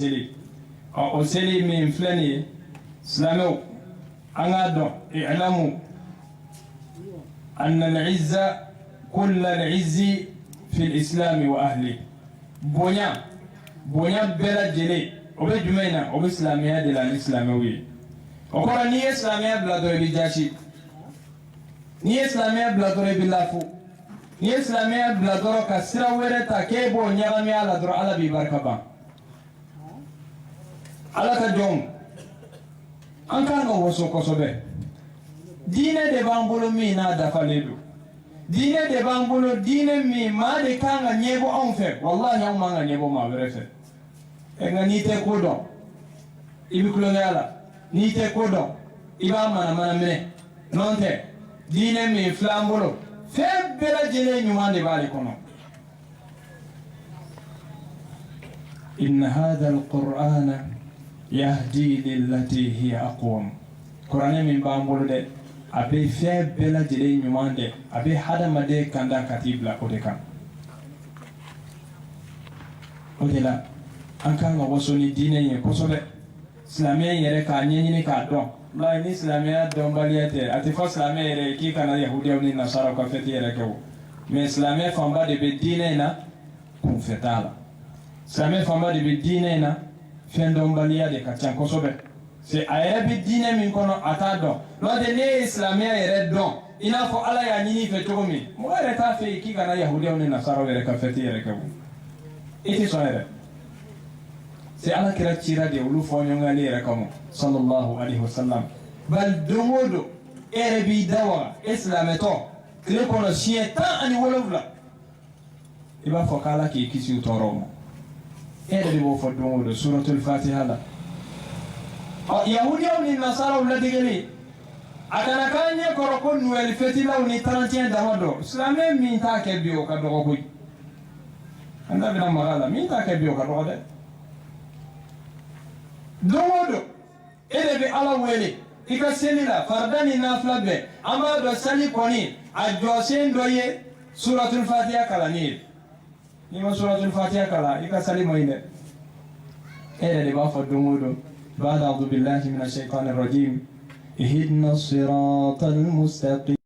seli o seli min flani islamo angado i'lamu anna al-izza kull al-izzi fi al-islam wa ahli bonya bela jele obe jumaina obe islamiya de la islamawi o ko ni islamiya bla do bi jashi ni islamiya bla do bi lafu ni islamiya bla do ka sira were ta ke bo nyarami ala do ala bi barkaba ala ka jom an kan ga waso kosobe dine de bambolo mi na da faledo dine de bambolo dine mi ma de kan ga nyebo on fe wallahi on ma ga nyebo ma berefe e ga ni te kodo ibi kulo ngala ni te kodo iba mana mene nonte dine mi flambolo fe bela jele nyuma de bale kono in hadha alqur'ana yahdi lillati hiya aqwam qur'ana min bambolo de abe fe bela jele nyumande abe hadama de kanda katibla o de kan o de la an kan ga wasoni dine ye kosobe islamiyya yere ka nyenyi ka don la ni islamiyya don baliyate ati fo islamiyya yere ki kana yahudiya ni nasara ka feti yere kewo mais islamiyya famba de be dine na kun fetala islamiyya famba de be dine na fendon baliya de ka can kosobe c'est ayere bi dine min kono ata don lo de ne islamiyya yere don ina fo ala ya nyini fe togomi mo yere ta fe ki kana yahudiya ni nasara yere ka feti yere kewo iti so yere c'est ala kira tira de ulu fo nyonga yere kamo sallallahu alaihi wasallam bal domodo ere bi dawa islameto kile kono shietan ani wolofla iba fo kala ki kisi utoromo ere bi bo fo domodo suratul fatiha la yahudiya ni nasara wala digeli akana kanye koroko nuel fetila ni 31 damado islamé min ta ke biyo ka dogo koy anda bina magala min ta ke biyo ka dogo de domodo ere bi ala wele ika selila fardani nafla be ama do sali koni a josen doye suratul fatiha kala ni ma suratul fatiha kala ika sali moyne ere de ba fa domodo بعد أعوذ بالله من الشيطان الرجيم اهدنا الصراط المستقيم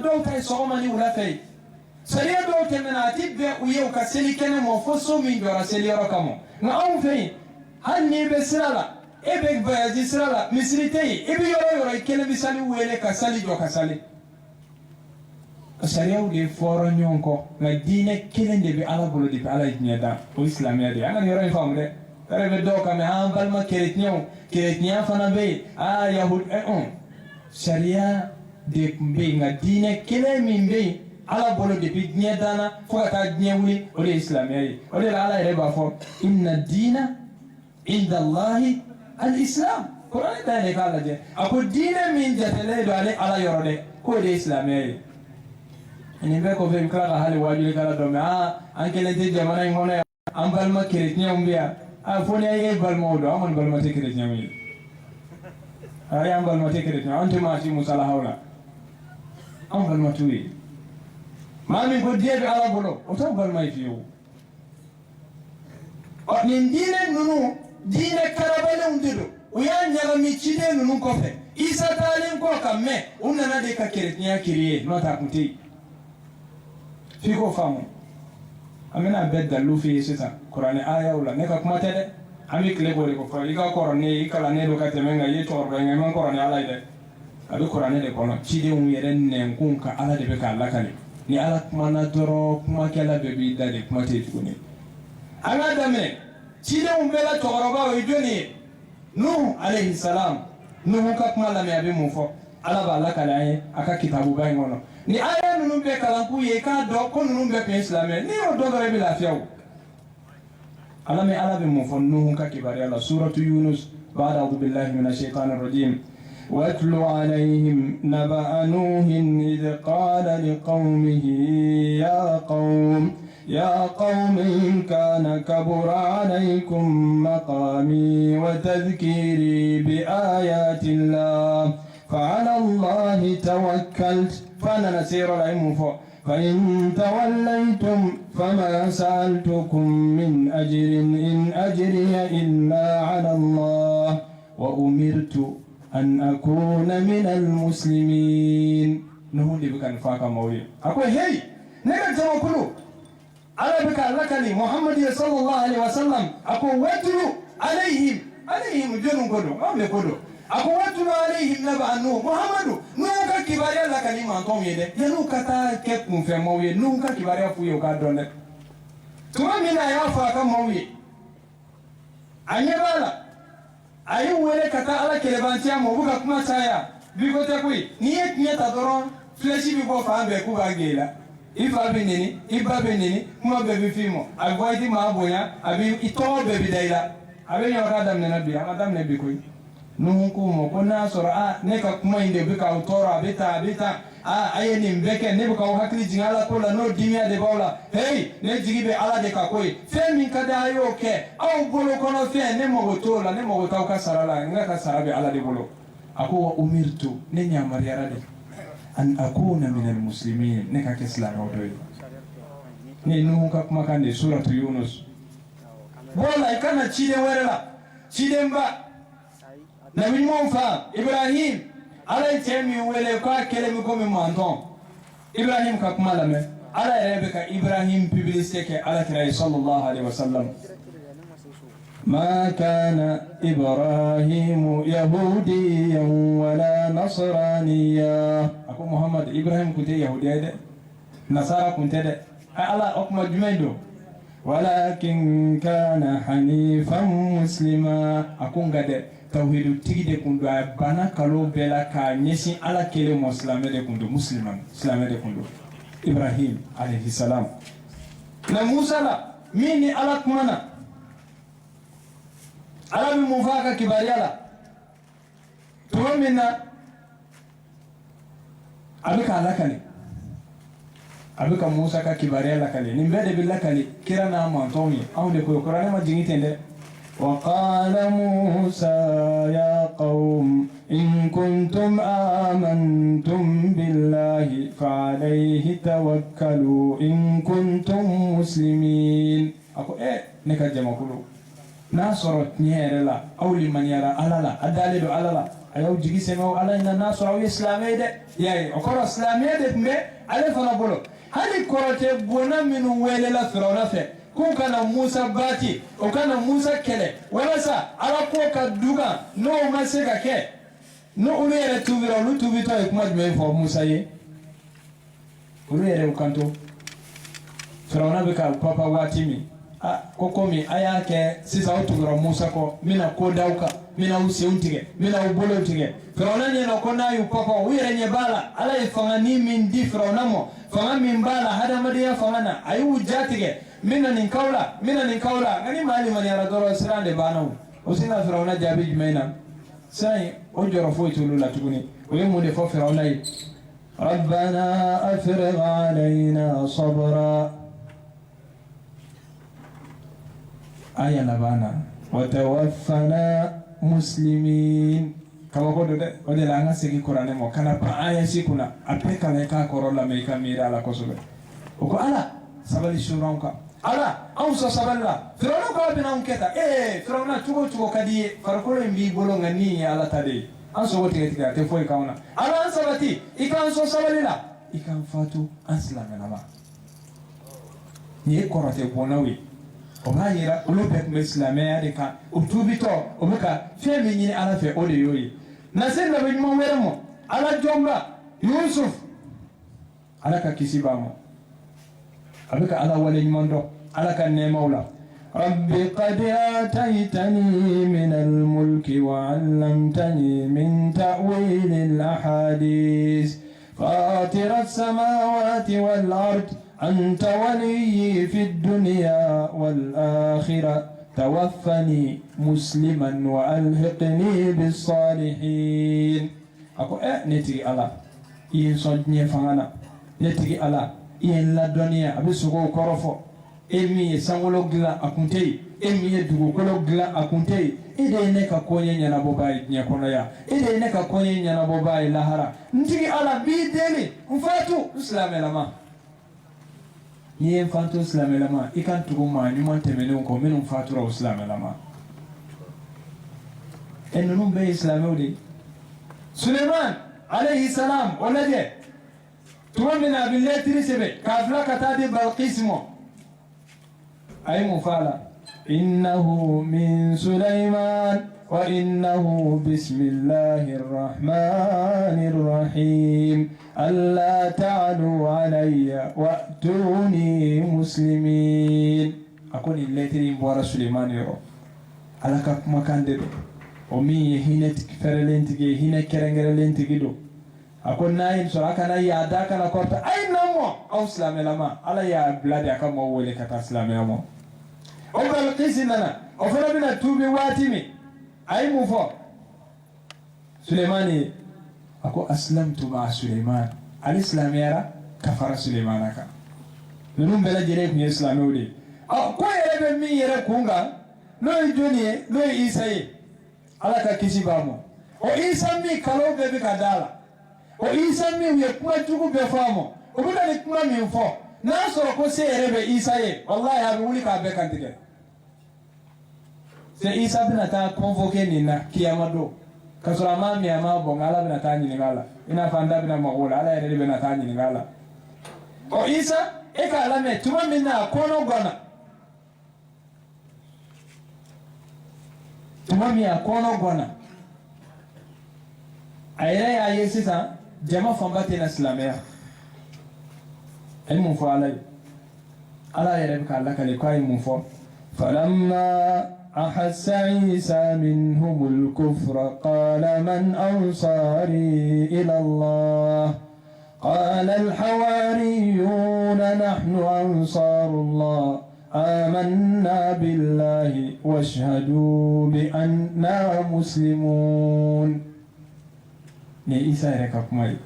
دو تاي سوماني ولا فاي سريع دو تمناتي بي ويو كسلي كان مفصو من جرا سلي رقمه نعم فين hanni be sirala e be voyage sirala misritei e bi yoro kele misali wele ka sali jo ka sali sariyaw de foro nyonko na dine kelende be ala bolo de ala nyada o islamia de anga yoro fam de tare be do kam ha balma keretnyo fana be yahud sharia de be nga dine kele min be ala bolo de bi nyadana fo ta nyewli o de islamia o de ala reba fo inna dina inda allahi al-islam Quran da ne kala je ako dine min jatele do ala yoro de ko de islamia ni be ko be kala hali wajuli kala do anke le te jamana ngone am balma keretnya umbia foni ay balma do amon balma te keretnya mi ay am balma te keretnya ante ma ci musala hawla am balma tuwi mami ko diebe ala bolo o to balma fiyo o ni dine nunu dine karabale undido o ya nyaga mi cide nunu ko fe isa talen ko kamme unna de ka keretnya kiriye no ta kunti fiko famu amina bedda lufi sita qur'ani aya wala ne ka kuma tede ami kle bore ko fa iga qur'ani ikala ne do ka temenga ye to ro ngai man qur'ani ala ide abi qur'ani de kono cide un yeren ne kun ka ala de be ka ala kale ni ala kuma na doro kuma kala be bi dade kuma te tuni ala dame cide un bela to ro ba we joni nuh alayhi salam nuh ka kuma la me abi mu fo ala ba ala kale ay aka kitabu ba ngono ni aya nunu be kalanku ye ka do ko nunu be pe islamé ni o do dore bi lafiyaw ala me ala be mo fonnu ka kibari ala suratu yunus ba'da a'udhu billahi minash shaitanir rajim واتل عليهم نبأ نوح إذ قال لقومه يا قوم إن كان كبر عليكم مقامي وتذكيري بآيات الله فعلى الله توكلت فأنا نسير العلم فإن توليتم فما سألتكم من أجر إن أجري إلا على الله وأمرت أن أكون من المسلمين نهون دي بكان فاكا موي أقول هي نجد توكلوا على بكا لكني محمد صلى الله عليه وسلم أقول واتلوا عليهم جنون كله ما بيقولوا أقول واتلوا عليهم نبأ نوح محمد نوكا كباريا لكني ما توم يده ينوكا تا كيكون في موي نوكا كباريا فوي وكادون تما منا يا فاكا موي أنيبالا ayu wele kata ala kelebantia mo buka kuma saya bigote kui niye nyeta doron fleshi bi bo fa be ku gagela ifa be nini iba be nini kuma be bi fimo agwaidi ma boya abi ito be bi daila abi yo radam ne nabi adam ne bi kui nuhu ku mo kona sura ne ka kuma inde bi ka utora bita aye ni mbeke ne buka hakli jingala ko la no dimia de bola hey ne jigibe ala de ka koi fe min kada ayo ke au bolo kono fe ne mo gotola ne mo gotau ka sarala nga ka sarabe ala de bolo ako wa umirtu ne nyamari arade an akuna min al muslimin ne ka kesla rodo ne nuhu ka kuma kan de suratu yunus bola ikana chide werela chide mba nabi mo fa ibrahim ala temi wele ka kelemi ko mi manton ibrahim ka kuma lame ala rebe ka ibrahim publicité ke ala kira sallallahu alaihi wasallam ما كان إبراهيم يهوديا ولا نصرانيا أكو محمد إبراهيم كنت يهودي ده نصارى كنت ده الله أكما جميدو ولكن كان حنيفا مسلما أكو غده توحيد تيجي كندو بنا كلو بلا كنيسي على كلمة مسلمة ده كندو مسلما مسلمة ده كندو إبراهيم عليه السلام نموسى لا مين على كمانا على المفاقة كباريا لا تومنا أبيك على كني أبيك موسى كباريا لا كني نبدأ بالله كني كيرنا ما تومي أو نقول كراني ما جيني تندى وقال موسى يا قوم إن كنتم آمنتم بالله فعليه توكلوا إن كنتم مسلمين أكو نكا جمعكلو ناصر نير لا أو لمن يرى على لا أدالي على لا أيو جيجي سمعوا على إن ناصر أو إسلامي ده يعني أكرا إسلامي ده مي على فنا بلو هل كرة بونا من ويل لا فرعون فيه k'u kana Musa bati o kana Musa kɛlɛ walasa ala ko ka duga n'o ma se ka kɛ no olu yɛrɛ tubira olu tubitɔ ye kuma jumɛn fɔ Musa ye olu yɛrɛ u kanto Firawuna bɛ ka papa waati min ko komi a y'a kɛ sisan aw tugura Musa kɔ n bɛna ko d'aw kan n bɛna aw senw tigɛ n bɛna aw bolow tigɛ Firawuna ɲɛna ko n'a y'u papa u yɛrɛ ɲɛ b'a la ala ye fangani min di Firawuna ma fanga min b'a la hadamadenya fanga na a y'u ja tigɛ n bɛna nin k'aw la n bɛna nin k'aw la nka ni maa limaniyara dɔrɔn siran de banna o sin ka Firawuna jaabi jumɛn na sisan o jɔrɔ foyi t'olu la tuguni o ye mun de fɔ Firawuna ye ربنا أفرغ علينا صبرا آية لبانا وتوفنا مسلمين كما قلت ده ودي لانغا سيكي قرآن مو كان آية سيكونا أبقى لك كورولا ميكا ميرا على كسوله وكو ألا سبالي شورانكا ألا أوسا سبالا فرعون كوا بنا أمكتا فرعون تغو كدي فرقولو يمبي بولو غني على تدي أنسو وتيكا تفوي كونا ألا أنسبتي إكا أنسو سبالي لا إكا أنفاتو أنسلام نما نيه كوراتي بوناوي وما يرى ولوبك مسلمي أديكا وبتوبيتو وبكا فيمي نيني على في أولي يوي نسير لبنما ويرمو على جمبا يوسف على كيسيبامو أبكا على ولي مندو على كنيمولا ربي قد آتيتني من الملك وعلمتني من تأويل الأحاديث فاطر السماوات والأرض أنت ولي في الدنيا والآخرة توفني مسلما وألحقني بالصالحين أكو نتيجي على ينصدني فانا نتيجي على ين لا دنيا أبي سوكو كرفو إمي سانغولو غلا أكونتي إمي دوغو كولو غلا أكونتي إذا نكا كوني نيانا بوباي نيكونا يا إذا نكا كوني نيانا بوباي لاهرا نتيجي على بيدني مفاتو إسلام لما yen fanto islam lama ikan tugu ma nyuma temene ko minum fatura islam lama enunum be islam odi Suleiman alayhi salam walaje tuwamina billahi tirisebe kafla katadi balqismo ay mufala innahu min Sulaiman wa innahu bismillahir rahmanir rahim ألا تعلوا علي وأتوني مسلمين أكون الليتري مبارا سليمان يرو على كاك مكان دو ومي هنا فرلين تجي هنا كرنجرلين تجي دو أكون نايم سواء كان ياداك أنا كورت أي نمو أو سلام لما على يا بلادي أكمل مولي كتا سلام لما أو بالقيسنا أو فربنا توبي واتمي أي مفو سليماني أكو أسلمت مع سليمان الإسلام يرى كفر سليمان أكا نلوم بلا جريب من الإسلام يولي أكو يرى بمي يرى كونغا لو يجوني لو إيساي على كيسي بامو o isa mi kalo bebe kadala o isa mi yekuma tugu be famo o bida ni kuma mi fo na so ko se erebe isa ye wallahi abi wuli ka be kantike se isa bina ta convoquer ni na kiyamado kasura mami ama bonga ala bina ta nyini ngala ina fanda bina magula ala ere bina ta nyini ngala o isa e ka ala me tuma minna kono gona tuma mi akono gona ayre ya yesisa jama fambate na islamia ilmu fo ala yere ka alla kale ko ilmu fo falamma أحس عيسى منهم الكفر قال من أنصاري إلى الله قال الحواريون نحن أنصار الله آمنا بالله واشهدوا بأننا مسلمون ne Isa yɛrɛ ka kuma ye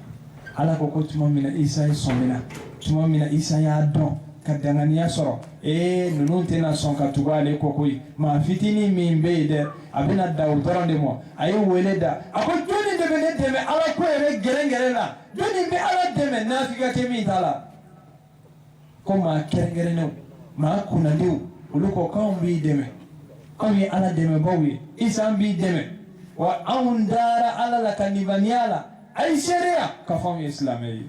ala ko tuma min na Isa ye sɔmina tuma min na Isa y'a dɔn ka danganiya sɔrɔ ninnu tɛna sɔn ka tugu ale kɔ koyi maa fitinin min bɛ yen dɛ a bɛna da o dɔrɔn de ma a ye wele da a ko jɔnni de bɛ ne dɛmɛ ala ko yɛrɛ gɛrɛngɛrɛn la jɔnni bɛ ala dɛmɛ nafika tɛ min ta la ko maa kɛrɛnkɛrɛnnenw maa kunnandenw olu ko k'anw b'i dɛmɛ anw ye ala dɛmɛbaw ye Isa b'i dɛmɛ wa anw dara ala la ka nibaniya la a ye seereya k'a fɔ anw ye silamɛ ye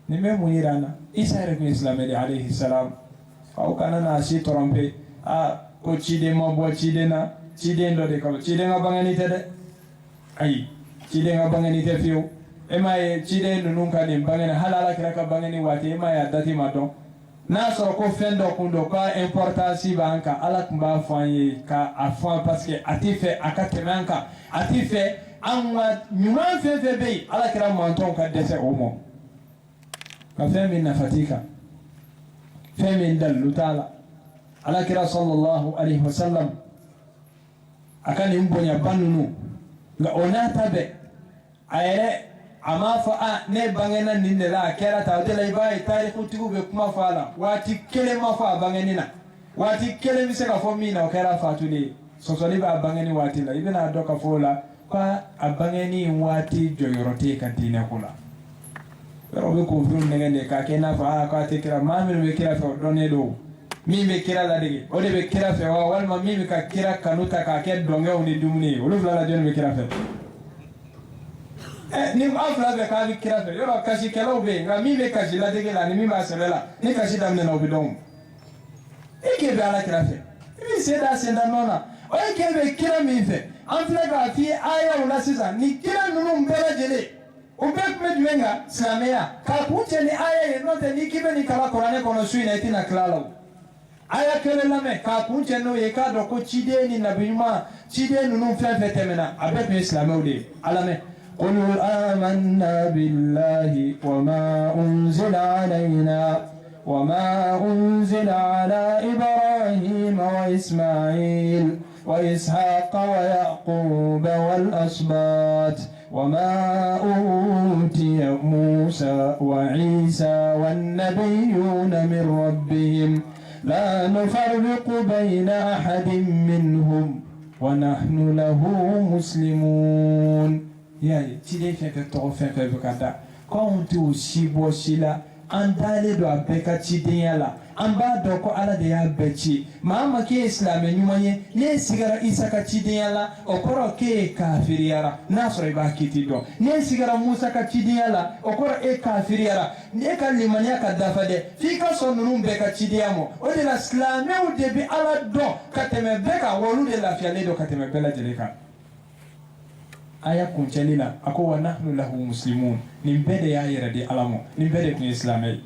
nin bɛ mun yira an na Isa yɛrɛ tun ye silamɛ de alayhi salam au kana na si tromper ko cide mo bo cide na cide ndo de ko cide nga bangani tede ay cide nga bangani te fiu ema e cide nunu ka de bangani halala kira ka bangani wati ema ya dati maton na so ko fendo kundo ka importance banka ala kumba fanye ka afwa parce que atife akatemanka atife anwa nyuma fe be ala kira manton ka dese omo ka femi na fatika femi dallu taala ala kira sallallahu alaihi wasallam akani mbonya banunu nga onata be ayere ama fa ne bangena ninne la kera ta de lay bay tariku tigu be kuma fala wati kele ma fa bangenina wati kele mi se ka fo mina o kera fatuli so so liba bangeni wati la ibina doka fola pa abangeni wati joyorote ka dina kula pero be ko dun ne ka kena fa ka te kira mamir be kira fa donne do mi be kira la dege o de be kira fa wal ma mi be ka kira kanuta ka ke donge oni dumni o lu la jone be kira fa ni afla be ka bi kira fe yoro kasi kelo be nga mi be kasi la dege la ni mi ba selela ni kasi damne na obidon eke be ala kira fe mi seda senda nona o eke be kira mi fe afla ga fi aya wala sisa ni kira nunu mbela jele o be kuma juenga samea ka kuche ni aya ye note ni kibe ni kala korane kono sui na itina klalo aya kele lame ka kuche no ye ka do ko chide ni nabima chide nunu fe temena abe be islamé ode alame قل آمنا بالله وما أنزل علينا وما أنزل على إبراهيم وإسماعيل وإسحاق ويعقوب والأسباط وما أوتي موسى وعيسى والنبيون من ربهم لا نفرق بين أحد منهم ونحن له مسلمون. Yani tide fɛn tɔgɔ fɛn fɛn bɛ ka da k'anw t'o si bɔ si la an dalen don a bɛɛ ka cidenya la an b'a dɔn ko ala de y'a bɛɛ ci maa ma k'e ye silamɛ ɲuman ye n'e sigara isa ka cidenya la o kɔrɔ k'e ye kafiriyara n'a sɔrɔ i b'a kiti dɔn n'e sigara musa ka cidenya la o kɔrɔ e kafiriyara n'e ka limaniya ka dafa dɛ f'i ka sɔn ninnu bɛɛ ka cidenya mɔ o de la silamɛw de bɛ ala dɔn ka tɛmɛ bɛɛ kan wa olu de lafiyalen don ka tɛmɛ bɛɛ lajɛlen kan. Aya kuncɛli la a ko wa nahnu lahu muslimun nin bɛɛ de y'a yɛrɛ di ala ma nin bɛɛ de tun ye silamɛ ye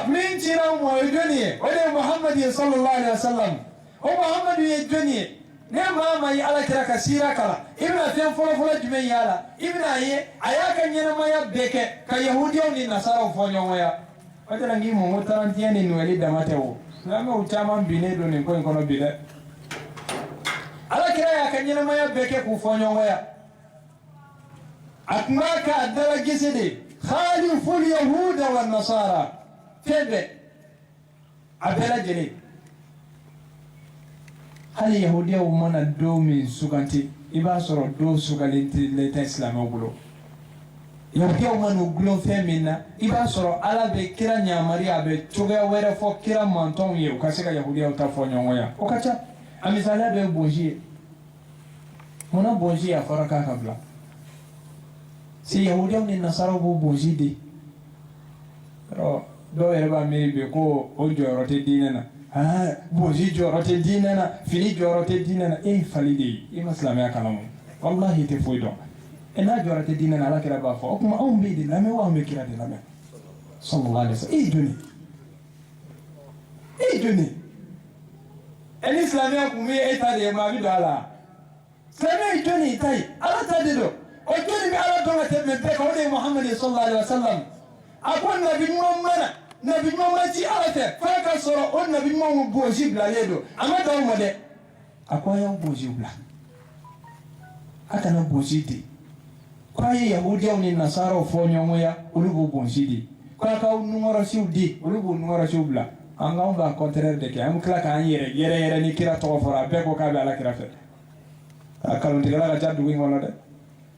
min cira o ma o ye jɔnni ye o de ye muhamadu ye sallallahu alaihi wa sallam o muhamadu ye jɔnni ye ne maa ma ye ala kira ka sira kala i bɛna fɛn fɔlɔfɔlɔ jumɛn ye a la i bɛna ye a y'a ka ɲɛnamaya bɛɛ kɛ ka yahudiyaw ni nasaraw fɔ ɲɔgɔn ya o de la n k'i mɔ ko tarantiya ni nɔgɔli dama tɛ o silamɛw caman binnen don nin ko in kɔnɔ bi dɛ. Ala kira ya ka ɲɛnamaya bɛɛ kɛ k'u fɔ ɲɔgɔn ya a tun b'a k'a dala gese de khaliful yahuda wa nasara fɛn bɛɛ a bɛɛ lajɛlen hali yahudiyaw mana don min suganti i b'a sɔrɔ don sugalen tɛ silamɛw bolo yahudiyaw man'u gulon fɛn min na i b'a sɔrɔ ala bɛ kira ɲamari a bɛ cogoya wɛrɛ fɔ kira mantɔnw ye u ka se ka yahudiyaw ta fɔ ɲɔgɔn ya o ka ca. A misaliya dɔ ye bonzi ye munna bonzi a fɔra k'a ka bila se yahudiyaw ni nasaraw b'o bonzi de dɔw yɛrɛ b'a miiri bi ko o jɔyɔrɔ tɛ diinɛ na bonzi jɔyɔrɔ tɛ diinɛ na fini jɔyɔrɔ tɛ diinɛ na e ye fali de ye i ma silamɛya kalan o walahi i tɛ foyi dɔn n'a jɔyɔrɔ tɛ diinɛ na ala kira b'a fɔ o tuma anw bɛ de lamɛn wa anw bɛ kira de lamɛn sallallahu alaihi wa sallam e ye jɔnni e ye jɔnni. Ni silamɛya kun bɛ e ta de ye maa bɛ don a la silamɛya ye jɔnni ta ye ala ta de don o jɔnni bɛ ala dɔn ka tɛmɛ bɛɛ kan o de ye muhamadu sallallahu alaihi wa sallam a ko nabi ɲuman ma ci ala fɛ f'a ka sɔrɔ o nabi ɲumanw bonzi bilalen don a ma dan o ma dɛ a ko a y'aw bonzi bila a kana bonzi di k'a ye yahudiyaw ni nasaraw fɔ ɲɔgɔn ya olu b'o bonzi di k'a k'aw nungɔrɔsiw di olu b'o nungɔrɔsiw bila. An k'anw b'a contraire de kɛ an bɛ tila k'an yɛrɛ ni kira tɔgɔ fɔra bɛɛ ko k'a bɛ ala kira fɛ a kalontigɛla ka ca dugu in kɔnɔ dɛ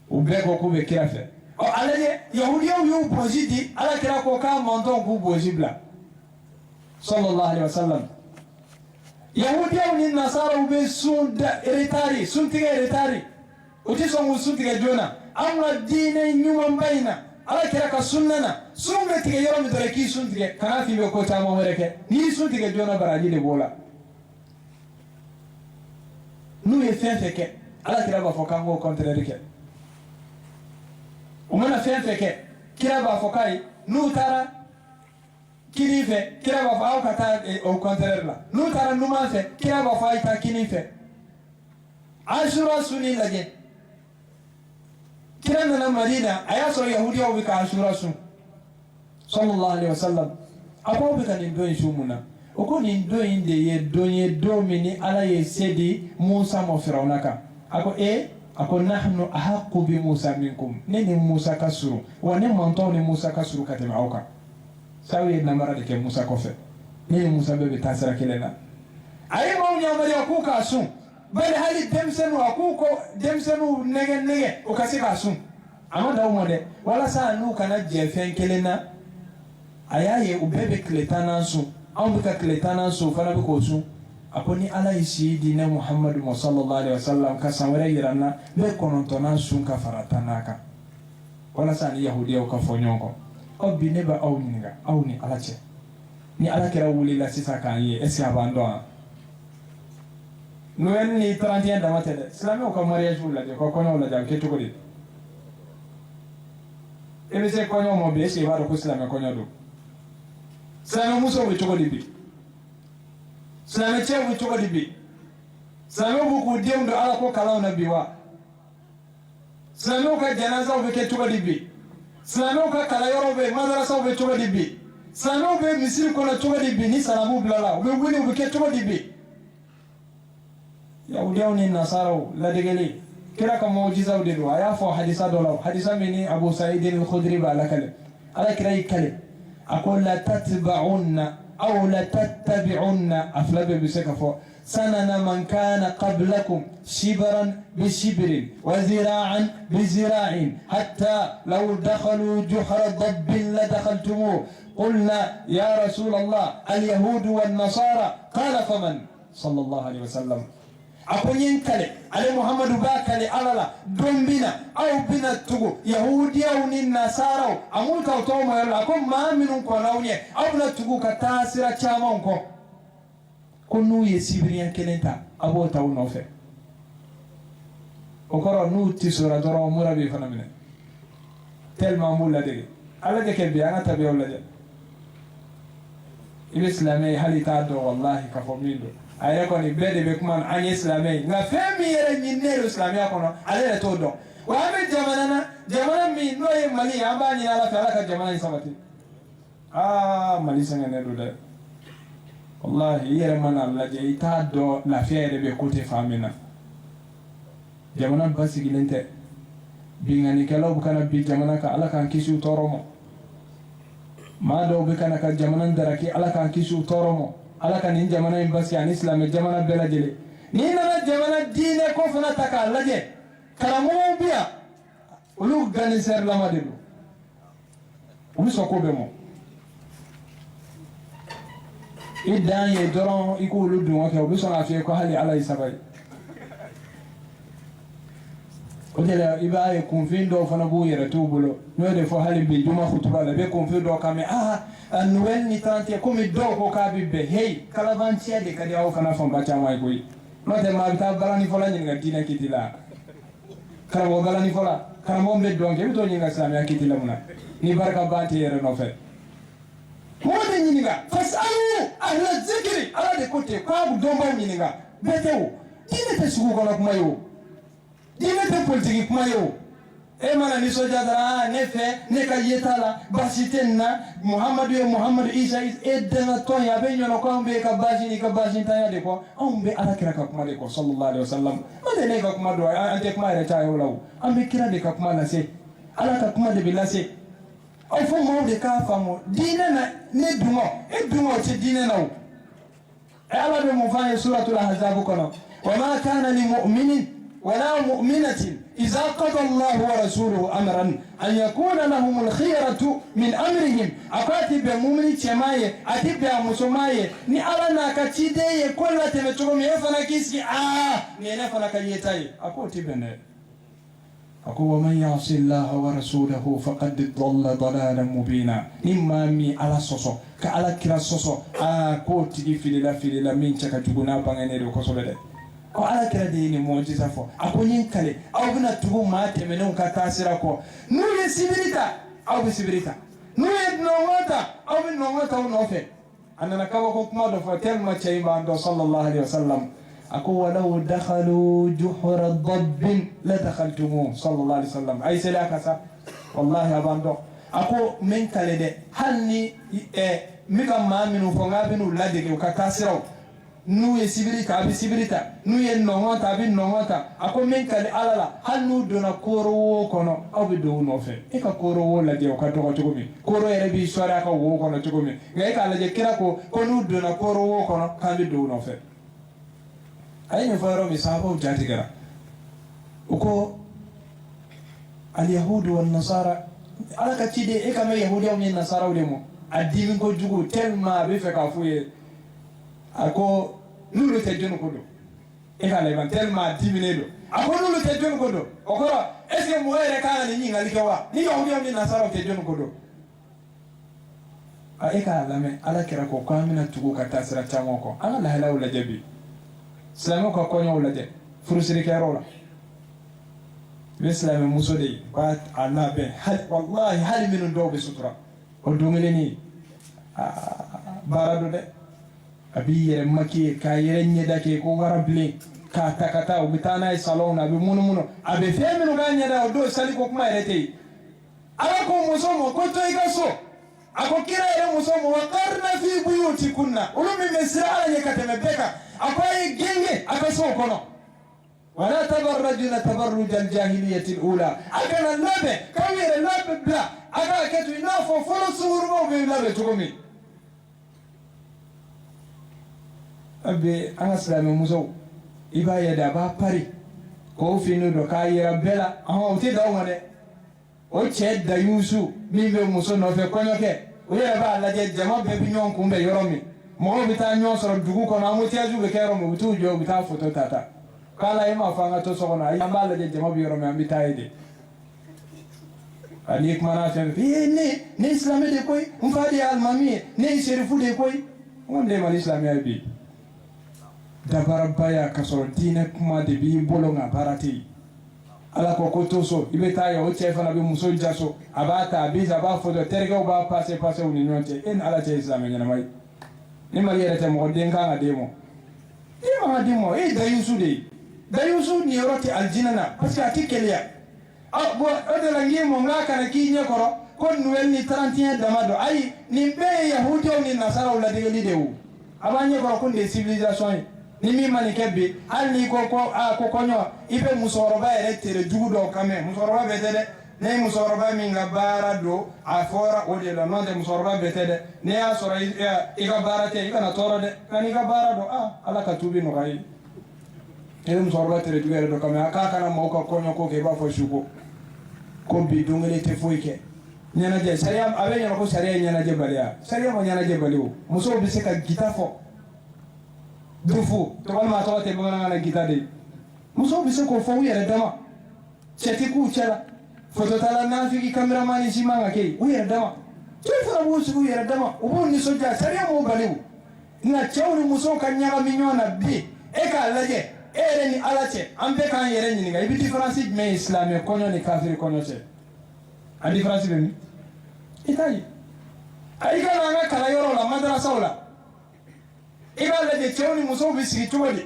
u bɛɛ ko k'u bɛ kira fɛ ale ye yahudiyaw y'u bonzi di ala kira ko k'a mantɔnw k'u bonzi bila sallallahu alaihi wa sallam yahudiyaw ni nasaraw bɛ sun retari suntigɛ retari u tɛ sɔn k'u suntigɛ joona an ka diinɛ ɲumanba in na ala kira ka sunnana sunbe tige yoro mi dore ki sun tige kana fi be ko tamo wereke ni sun tige jona baraji de bola nu ye fen feke ala kira ba foka ngo contraire ke o mana fen feke kira ba fokai nu tara kini fe kira ba fa ka ta au contraire la nu tara nu ma fe kira ba fa ita kini fe ashura suni laje kira na Madina aya so yahudi o bika ashura sun sallallahu alaihi wasallam apo bika ni do shumuna o ko ni do inde ye do mini ala ye sedi Musa mo Firaunaka ako nahnu ahaqqu bi Musa minkum nini Musa kasuru wa ne manto ni Musa kasuru katema auka sawi na mara de ke Musa kofe nini Musa bebe tasira kelena ay mo nyamari akuka sun bal hali demsenu akuko demsenu nege o kasika sun amanda umode wala sa nu kana jefen kelena ayaye ubebe kletana sun ambika kletana sun fana biko sun akoni ala isi dina Muhammadu sallallahu alaihi wasallam ka sawere yiranna be konontona sun ka faratanaka wala sa ni yahudiya ka fonyonko ko bineba awninga awni alache ni ala kira wuli la sisa kan ye esi abando Noël ni 31 damatele islamé ko mariage wala de ko kono la jam keto ko di ebe se kono mo be se waro ko islamé kono do islamé muso we to di bi islamé che we to di bi islamé bu ko demdo ala ko kala na biwa islamé ko janaza we keto di bi islamé ko kala yoro be madrasa we to di bi islamé be misir ko na to di bi ni salamu blala we woni we keto di bi Yahudiyauni nasaro la degeli kira ka muujiza udidu aya fo hadisa dolo hadisa mini Abu Sa'id al-Khudri ba lakale ala kira ikale aqul la tatba'unna aw la tattabi'unna aflabe bisaka fo sanana man kana qablakum shibran bi shibrin wa zira'an bi zira'in hatta law dakhalu juhra dabbin la dakhaltumuh قلنا يا رسول الله اليهود والنصارى قال فمن صلى الله عليه وسلم akonyen kale ale Muhammadu ba kale alala dombina au bina tugu yahudiya ni nasara amuta to mo yalla ko ma minun ko lawnye au na tugu ka tasira chama ko kunu ye sibriyan kelenta abota uno fe o koro nu tisura doro murabi fanamine tellement mulla de ala de ke biana tabi wala de islami halita do wallahi ka fomindo ayre ko ni bede be kuma an islamai na femi yere nyinne islamia kono ale to do wa be jamana mi no ye mali amba ni ala fa ka jamana ni sabati mali sanga ne do de wallahi yere man Allah je ita do la fiere be côté famina jamana basi gilente bingani kala bu kana bi jamana ka ala kan kisu toromo ma do be kana ka jamana daraki ala kan kisu toromo ala kan in jamana in basi an islam jamana bela jele ni na jamana dine ko fana taka laje karamu biya ulu gani ser la madilu ulu soko be mo idan ye doron iko ulu dun wa ulu so na fi ko hali ala isabai o jela ibaye confindo fana bu yere tubulo no de fo hali bi juma khutba la be confindo kame Noël ni 30 comme doko ka bibbe hey kala vantia de kadi aw kana fon bacha may boy no te ma bita balani fola ni ngadina kitila kala mo balani fola kala mo be donke to ni ngasami akitila muna ni barka bati yere no fe mo de ni nga fasalu ahla zikri ala de kote kwa bu domba ni nga betewo dine te sugu kono kuma yo dine te politiki kuma yo mana ni soja dara nefe ne ka yetala basitenna Muhammadu Isa edana to ya be nyono ko ambe ka basin tanya de ko ambe ala kira ka kuma de ko sallallahu alaihi wasallam ade ne ka kuma do ante kuma re ta yolaw ambe kira de ka kuma la se ala ka kuma de bilase au fo mo de ka famo dina na ne dumo ti dina na ala be mo fa suratul ahzab kono wa ma kana lil mu'minin wala mu'minatin إذا قضى الله ورسوله أمرا أن يكون لهم الخيرة من أمرهم أكاتب مؤمن تماية أتب مسماية ni ala na katide kola temetoko mefana kisi ni nefana kayetaye akoti bene أقول ومن يعص الله ورسوله فقد ضل ضلالا مبينا إما مي على صوصو كعلى كلا صوصو كوت تجي في للا من شكا تقولنا بعدين يركضوا ko ala kira de ni mojiza fo akonyin kale aw bina tugu ma temenu ka tasira ko nu ye sibirita aw bi sibirita nu ye nongota aw bi nongota no fe anana kawa ko kuma do fo tel ma cey ma do sallallahu alaihi wasallam ako walau dakhalu juhra dabb la dakhaltumu sallallahu alaihi wasallam ay sala kasa wallahi abando ako men kale de hanni mika ma minu fo ngabinu ladege ka tasira nu ye sibirita abi sibirita nu ye nongota abi nongota ako men kale alala hannu dona koro wo kono aw bi do no fe e ka koro wo la je o ka to ko mi koro ere bi sora ka wo kono to mi ngai ka la je kira ko nu dona koro wo kono ka bi do no fe ay mi faro mi sabo jati gara uko al yahud wal nasara ala ka tide e ka me yahudi o mi nasara o demo adimi ko jugo tellement be fe ka fuye ako lulu te jonu kodo e ka levan tellement diminué do ako lulu te jonu kodo okoro est-ce que mo ere ka ni nyinga likewa ni yahudi o mi nasara te jonu kodo a e ka lame ala kira ko ko amina tugo ka tasira tamoko ala la hala wala jabi Islamo ko konyo wala je furusiri kero la Islam muso de bat Allah be hal wallahi hal min do be sutura o dungile ni barado de abi yere maki ka yere nyeda ke ko warable ka takata o bitana e salon abi muno abe femino ga nyeda o do sali ko kuma erete ala ko muso mo ko to igaso ako kira yere muso mo waqarna fi buyutikunna ulumi mesra ala nyekateme beka akwai genge akaso kono wala tabarrajuna tabarruj aljahiliyyah alula akana labe kawire labe bla aga ketu inafo folo surugo be labe tukomi abe angaslame muso iba yada ba pari ko finu do kayira bela o ti dawo ngade o che da yusu mi be muso no fe konyoke o yera ba la je jama be bi nyon kumbe yoromi mo bi ta nyon soro dugu ko na mo ti aju be kero mo tu jo bi ta foto tata kala ema fanga to soko na yamba la je jama bi yoromi ambi ta ide ani ikmana fe ne islami de koy mfadi al mami ne sherifu de koy wonde man islami abi dabara baya kasoro dine kuma de bi bolonga barati ala ko ko to so ibe ta ya o chefana be muso jaso abata abiza ba fodo terga ba passer uni nyonte en ala te islami nyana mai ni mari yerete mo denga nga demo ni ma demo e da yusu ni yoroti aljinana parce que atikelia bo ode la ngimo ngaka na kinye koro kon nuel ni 31 damado ay ni be yahudi o ni nasara o la degeli dewu abanye koro kon de civilisation ni mi mani kebbe alni ko konyo ibe musoroba ere tere jugudo kame musoroba betede ne musoroba mi ngabara do afora ode la non de musoroba betede ne ya sora iga barate iga na toro de kani ga bara do ala ka tubi no gai ele musoroba tere jugere do kame aka kana mo ko konyo ko ke ba fo shuko ko bi dungele te foike nyana je sariya abe nyana ko sariya nyana je balia sariya mo nyana je baliwo muso bi se ka gita fo dufu to wala to te bana na gitade muso bi se ko fo yere dama cheti ku chela foto tala na fiki cameraman si manga ke u yere dama to fara bu su yere dama u bon ni soja sariya mo baliwu na chawni muso kan nyaga minyona bi e ka laje ere ni alache ambe kan yere ni nga ibi difference me islam ko no ni kafir ko no che a difference be itayi ai kana nga kala yoro la madrasa wala iba la de choni muso bisi chogodi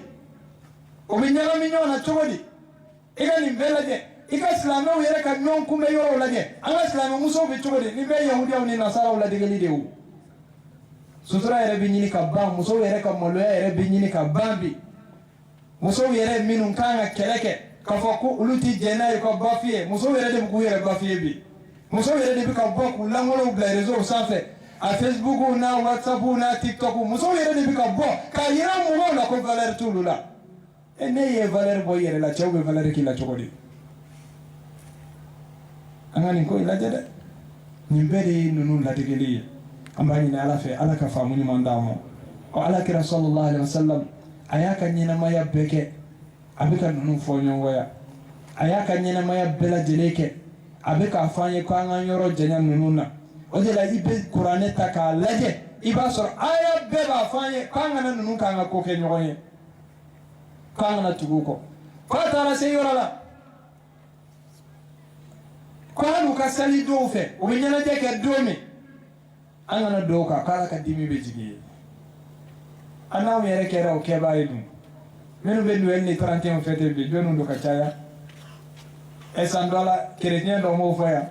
o binyala minyona chogodi iga ni mbela je iga islamu yere ka non kumbe yoro la je anga islamu muso bi chogodi ni be yahudi au ni nasara wala de geli de u sutura yere binyini ka ba muso yere ka molo yere binyini ka bambi muso yere minun kanga keleke ka foko uluti jena ko bafie muso yere de ku yere bafie bi muso yere de ka boku langolo bla réseau sanfé a Facebook na WhatsApp na TikTok muso yere de bika bo ka yera mo na ko valeur tulula ene ye valeur bo yere la chawbe valeur ki la chokodi angani ko ila jede nimbere nunu la tegeli ambani na ala fe ala ka famu ni mandamo ko ala kira sallallahu alaihi wasallam ayaka nyina maya beke abika nunu fonyo waya aya ka ɲɛnamaya bɛɛ lajɛlen kɛ a bɛ k'a fɔ an ye ko an k'an yɔrɔ janya ninnu na o de la i bɛ kuranɛ ta k'a lajɛ i b'a sɔrɔ aya bɛɛ b'a fɔ an ye k'an kana ninnu k'an ka ko kɛ ɲɔgɔn ye k'an kana tugu u kɔ k'a taara se yɔrɔ la ko hali u ka seli dɔw fɛ u bɛ ɲɛnajɛ kɛ don min an kana dɔw kan k'ala ka dimi bɛ jigin ye an n'anw yɛrɛ kɛra o kɛbaa ye dun minnu bɛ Noël ni 31 fête bi jɔnniw don ka caya san dɔ la chrétien dɔ m'o fɔ yan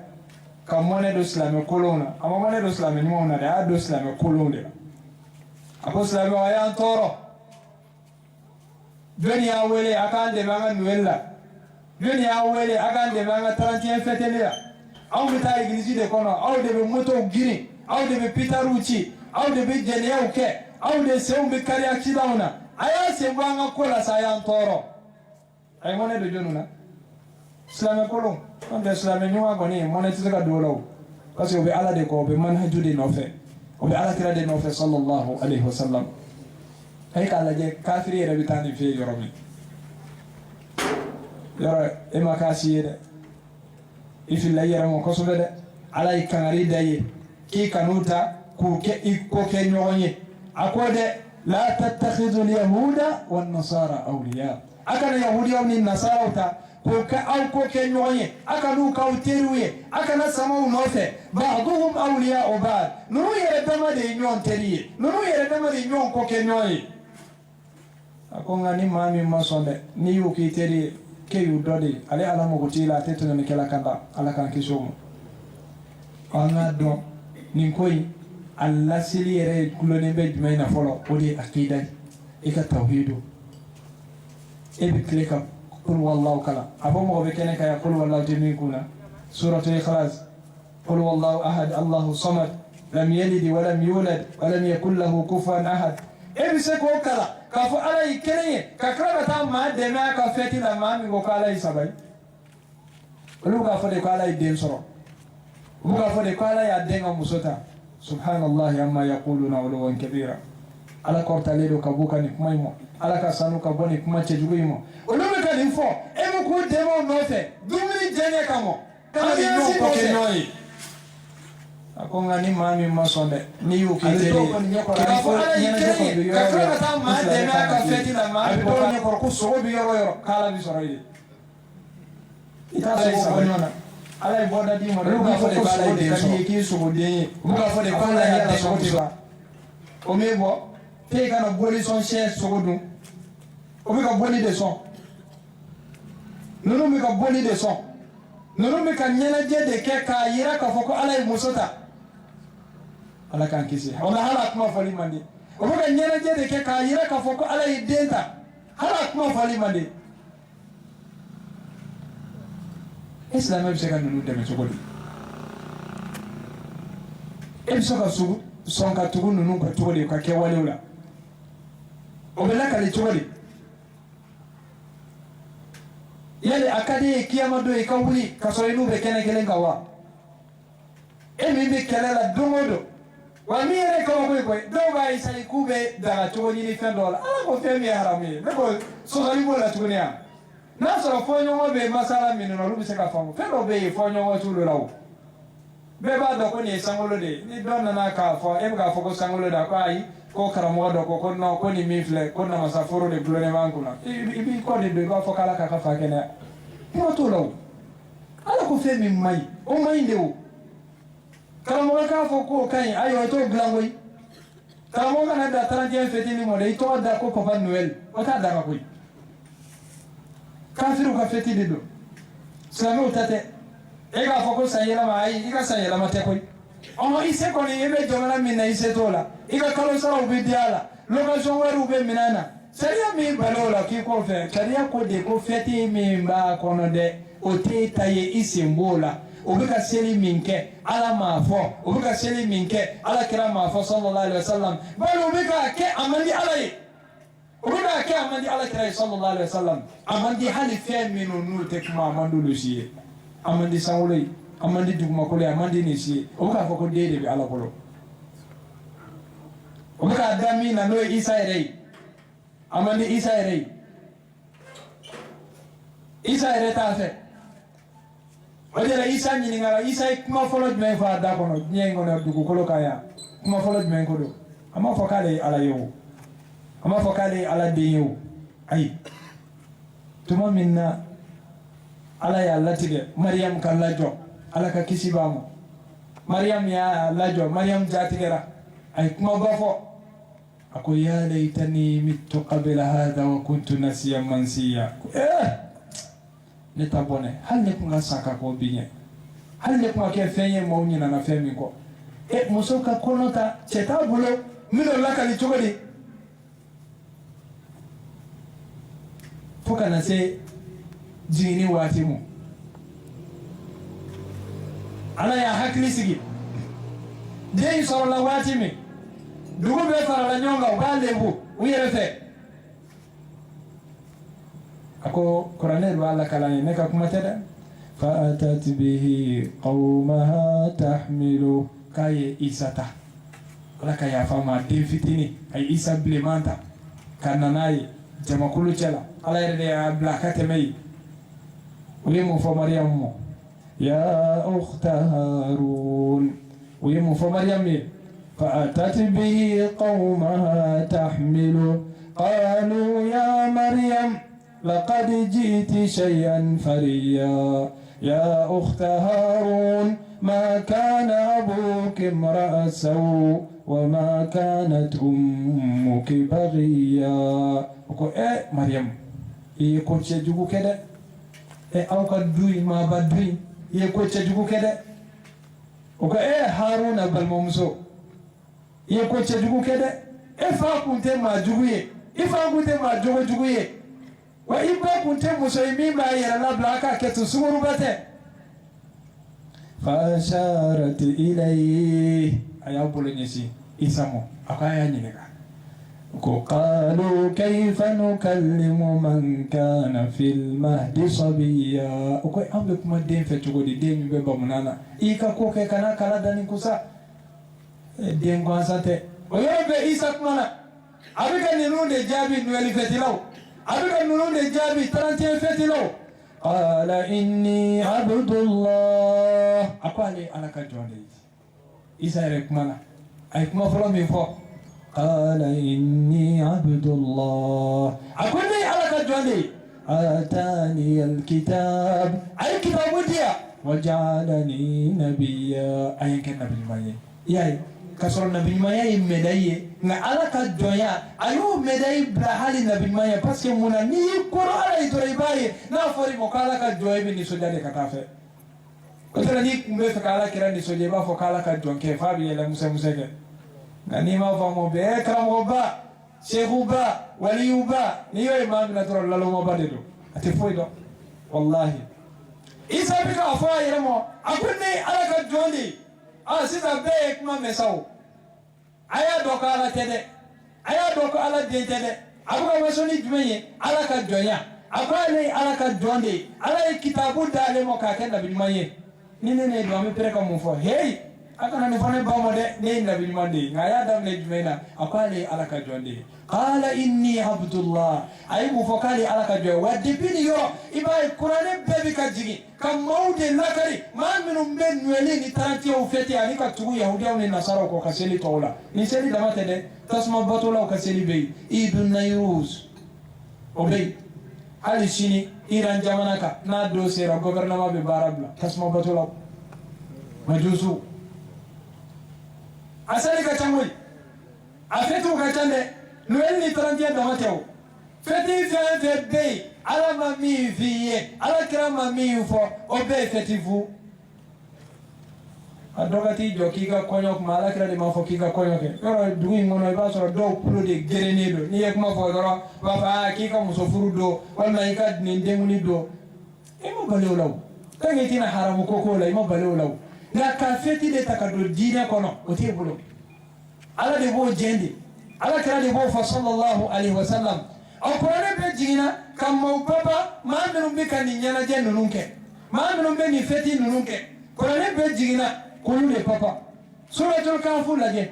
ka mɔnɛ don silamɛ kolonw na a ma mɔnɛ don silamɛ ɲumanw na dɛ a y'a don silamɛ kolonw de la a ko silamɛw a y'an tɔɔrɔ jɔnni y'a wele a k'an dɛmɛ an ka Noël la jɔnni y'a wele a k'an dɛmɛ an ka 31 fête la anw bɛ taa église de kɔnɔ aw de bɛ motow girin aw de bɛ pitariw ci aw de bɛ jɛnɛyaw kɛ aw de senw bɛ kari accidentw na a y'a sen bɔ an ka ko la sa a y'an tɔɔrɔ a ye mɔnɛ don jɔnniw na silamɛ kolon n'o tɛ silamɛ ɲuman kɔni mɔnɛ tɛ se ka don o la o parce que o bɛ ala de kɔ o bɛ manhaju de nɔfɛ o bɛ alakira de nɔfɛ sallallahu alayhi wa sallam a ye k'a lajɛ kafiri yɛrɛ bɛ taa nin fɛ yɔrɔ min yɔrɔ e ma k'a si ye dɛ i filila i yɛrɛ ma kosɛbɛ dɛ ala ye kangari da ye k'i kan'u ta k'u kɛ i ko kɛ ɲɔgɔn ye a ko dɛ la tattakhidhu al-yahuda wan-nasara awliya a kana yahudiyaw ni nasaraw ta k'o kɛ aw ko kɛ ɲɔgɔn ye a kan'u k'aw teriw ye a kana samaw nɔfɛ ba'duhum awliya'u ba'd ninnu yɛrɛ dama de ye ɲɔgɔn teri ye ninnu yɛrɛ dama de ye ɲɔgɔn ko kɛ ɲɔgɔn ye a ko nka ni maa min ma sɔn dɛ n'i y'u k'i teri ye k'e y'u dɔ de ye ale ala mago t'i la a tɛ tɛmɛ kɛla kan da ala k'an kisi o ma an k'a dɔn nin ko in a laseli yɛrɛ gulonnen bɛ jumɛn na fɔlɔ o de ye akida ye i ka tawhidu e bɛ tile ka qul wallahu kalan a fɔ mɔgɔ bɛ kɛnɛ kan ya qul wallahu tɛ min kun na suratul ikhlas qul wallahu ahad allahu samad lam yalid wa lam yulad wa lam yakul lahu kufuwan ahad e bɛ se k'o kalan k'a fɔ ala ye kelen ye ka tila ka taa maa dɛmɛ a ka fɛti la maa min ko k'ala ye saba ye olu bɛ k'a fɔ de ko ala ye den sɔrɔ u bɛ k'a fɔ de ko ala y'a den ka muso ta subhanallahi amma yaquluna uluwan kabira ala kɔrɔtalen don ka bɔ ka nin kuma in ma ala ka sanu ka bɔ nin kuma cɛjugu in ma olu bɛ ka nin fɔ e bɛ k'u dɛmɛ o nɔfɛ dumuni diyaɲɛ kama kana ni ɲɔgɔn kɔ kɛ ɲɔgɔn ye a ko nka ni maa min ma sɔn dɛ n'i y'u k'i teri ye k'a fɔ ala y'i kelen ye ka tila ka taa maa dɛmɛ a ka fɛti la maa bɛ dɔw ɲɛkɔrɔ ko sogo bɛ yɔrɔ o yɔrɔ k'ala bɛ sɔrɔ yen i t'a sogo bɔ ɲɔgɔn na ala ye bɔda d'i ma olu b'a fɔ de ko ala ye den sɔrɔ k'i sogoden ye u b'a fɔ de ko ala y'a den sɔrɔ o m'e bɔ k'e kana boli sɔn siyɛ sogo dun o bɛ ka boli de sɔn ninnu bɛ ka boli de sɔn ninnu bɛ ka ɲɛnajɛ de kɛ k'a yira k'a fɔ ko ala ye muso ta ala k'an kisi o la hali a kuma fɔli man di o bɛ ka ɲɛnajɛ de kɛ k'a yira k'a fɔ ko ala ye den ta hali a kuma fɔli man di e silamɛ bɛ se ka ninnu dɛmɛ cogo di e bɛ se ka sɔn ka tugu ninnu ka cogo di ka kɛwalew la o bɛ lakali cogo di yali a ka di ye kiyama don i ka wuli ka sɔrɔ i n'u bɛ kɛnɛ kelen kan wa e min bɛ kɛlɛ la don o don wa min yɛrɛ kabako ye koyi dɔw b'a isayi k'u bɛ daga cogo ɲini fɛn dɔw la ala ko fɛn min ye haramu ye ne ko sɔsɔli b'o la tuguni yan n'a sɔrɔ fɔɲɔgɔn bɛ masala min na olu bɛ se ka faamu fɛn dɔw bɛ yen fɔɲɔgɔn t'olu la o bɛɛ b'a dɔn ko nin ye sankolo de ye ni dɔ nana k'a fɔ e bɛ k'a fɔ ko sankolo da ko ayi ko karamɔgɔ dɔ ko non ko nin min filɛ ko namasaforo de gulonnen b'an kunna i b'i kɔ de don i b'a fɔ k'ala k'a ka fa kɛnɛya kuma t'o la o ala ko fɛn min man ɲi o man ɲi de o karamɔgɔ k'a fɔ k'o ka ɲi ayiwa i t'o dilan koyi karamɔgɔ kana da 31 fêtini mɔ dɛ i tɔgɔ da ko papa noël o t'a daga koyi kafiriw ka fêti de don silamɛw ta tɛ e k'a fɔ ko san yɛlɛma ayi i ka san yɛlɛma tɛ koyi i se kɔni i bɛ jamana min na i se t'o la i ka kalo saraw bɛ di a la location wariw bɛ minɛ na sariya min bal'o la k'i k'o fɛ sariya ko de ko fêti min b'a kɔnɔ dɛ o t'e ta ye i sen b'o la o bɛ ka seli min kɛ ala m'a fɔ o bɛ ka seli min kɛ ala kira m'a fɔ sallallahu alaihi wasallam bali o bɛ k'a kɛ a man di ala ye o bɛ k'a kɛ a man di ala kira ye sallallahu alaihi wasallam a man di hali fɛn minnu n'u tɛ kuma a man d'olu si ye a man di sankolo ye a man di dugumakolo ye a man di nin si ye o bɛ k'a fɔ ko den de bɛ ala bolo o bɛ k'a da min na n'o ye isa yɛrɛ ye a man di isa yɛrɛ ye isa reta fe wajala isa nyini ngara isa kuma folo jmen fa da kono nyengo na dugu kolo kaya kuma folo jmen ko do ama fokale ala yo ama fokale ala de yo ay tuma minna ala ya latige maryam kan lajo ala ka kisibamo maryam ya lajo maryam jatigera ay kuma bafo ako ya laitani mittu qabla hadha wa kuntu nasiyan mansiya ne tabone hal ne kunga saka ko binye hal ne kunga ke fenye mawni na femi ko musoka konota cheta bulo mino laka li chogodi foka na se jini wati mu ana ya hakli sigi de soro la wati mi dugu be fara la nyonga ubalembu uyerefe ako Qur'anel wala kalani neka kumateda fa'atat bihi qaumaha tahmilu kaye isata wala kaya fama defitini ay isa blemanta kananayi jamakulu cela ala yerde blakate mai wimu fo maryam mo ya ukhta harun wimu fo maryam فأتت به قومها تحمله قالوا يا مريم لقد جئت شيئا فريا يا أخت هارون ما كان أبوك امرأ سوء وما كانت أمك بغيا وقال مريم يكون تجوكو كده أو كدوي ما بدوي يكون تجوكو كده وقال هارون بالممسو ye ko chejugu kede e fa kunte ma juguye e fa kunte ma juguye wa ibba kunte musoyimi ma yara la blaka ketu sumuru bate fa asharat ilayhi ayabulu nyesi isamo akaya nyineka ko qalu kayfa nukallimu man kana fil mahdi sabiya ko ambe kuma den fe chugodi den be bamunana ika ko ke kana kala dani kusa den gwansate oyobe isa kumana abika ninunde jabi nweli fetilaw abika ninunde jabi 31 fetilaw qala inni abdullah akwale alaka jonde isa re kumana ay kuma folo mi fo qala inni abdullah akwale alaka jonde atani alkitab ay kitabu dia waj'alani nabiyya ay kan nabi maye yayi kasoro nabi maya medaye na alaka joya ayo medaye brahali nabi maya parce que muna ni koro ala itore baye na fori mo kala ka joye bi ni sojade katafe ko tara ni kumbe fa kala kira ni soje ba fo kala ka jonke fa bi la musa museke na ni ma fa mo be kramo ba sheikhu ba waliyu ba ni yo imam na toro lalo mo badedo ate foido wallahi isa bi ka fa yemo akunni alaka jondi sisa be kuma mesao aya doko ala tede aya doko ala de tede abuka wasoni jumenye ala ka jonya akwale ala ka jonde ala kitabu dale mo ka ken nabi maye ne do ami preka mo fo hey akana ni fone ba mo de ne nabi mande ngaya dam ne jumena akwale ala ka jonde qala inni abdullah ay mu fokali ala ka jo wadde bini yo ibay qur'ane bebi ka jigi kam mawde nakari ma minum ben nweli ni tanti o feti ani ka tugu yahudiya ni nasara ko kaseli tola ni seli damate de tasma batola ko kaseli be ibn nayruz obey hali shini iran jamanaka na do sera gouvernement be barabla tasma batola majusu asali ka chamoi afetu ka chande nweli ni 31 damateo feti fe be ala ma mi vie ala kira ma mi fo obe fetifu adogati jokiga konyo kuma ala kira de ma fo kiga konyo ke yoro duwi ngono ba so do pulo de gerenedo ni ek ma fo doro ba fa kika musofuru do wala ika ni ndemuni do imo balewlaw tangi tina haramu koko la imo balewlaw na ka feti de takado dina kono o te bulo ala de bo jendi ala kira de bo fa sallallahu alaihi wasallam Qur'ane be jina kam baba ma minum be kan nyana je nununke ma minum be ni feti nununke Qur'ane be jina kulule papa suratul kahf laje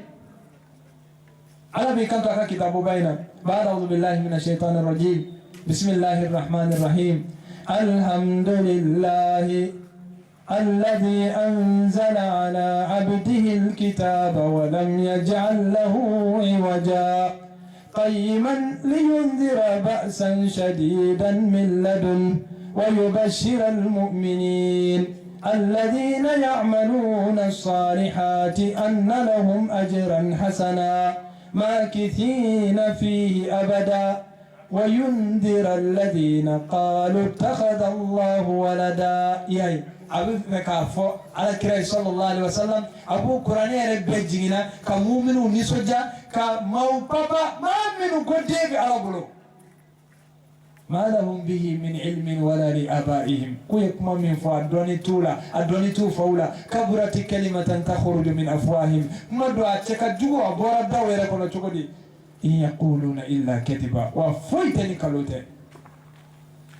ala be kan ta kitabu bayna ba'da a'udhu billahi minash shaitanir rajim bismillahir rahmanir rahim الحمد لله الذي أنزل على عبده الكتاب ولم يجعل له عوجا قيما لينذر بأسا شديدا من لدنه ويبشر المؤمنين الذين يعملون الصالحات أن لهم أجرا حسنا ماكثين فيه أبدا وينذر الذين قالوا اتخذ الله ولدا ياي أبو مكافو على كريم صلى الله عليه وسلم أبو قراني رب جينا كمؤمن نسوجا كمو بابا ما من قديب على بلو ما لهم به من علم ولا لآبائهم كويكما من فأدوني تولا أدوني توفولا كبرت كلمة تخرج من أفواههم مدوا تكجوا بوردا ويركونا تقولي إن يقولون إلا كذبا وفويتني كالوتي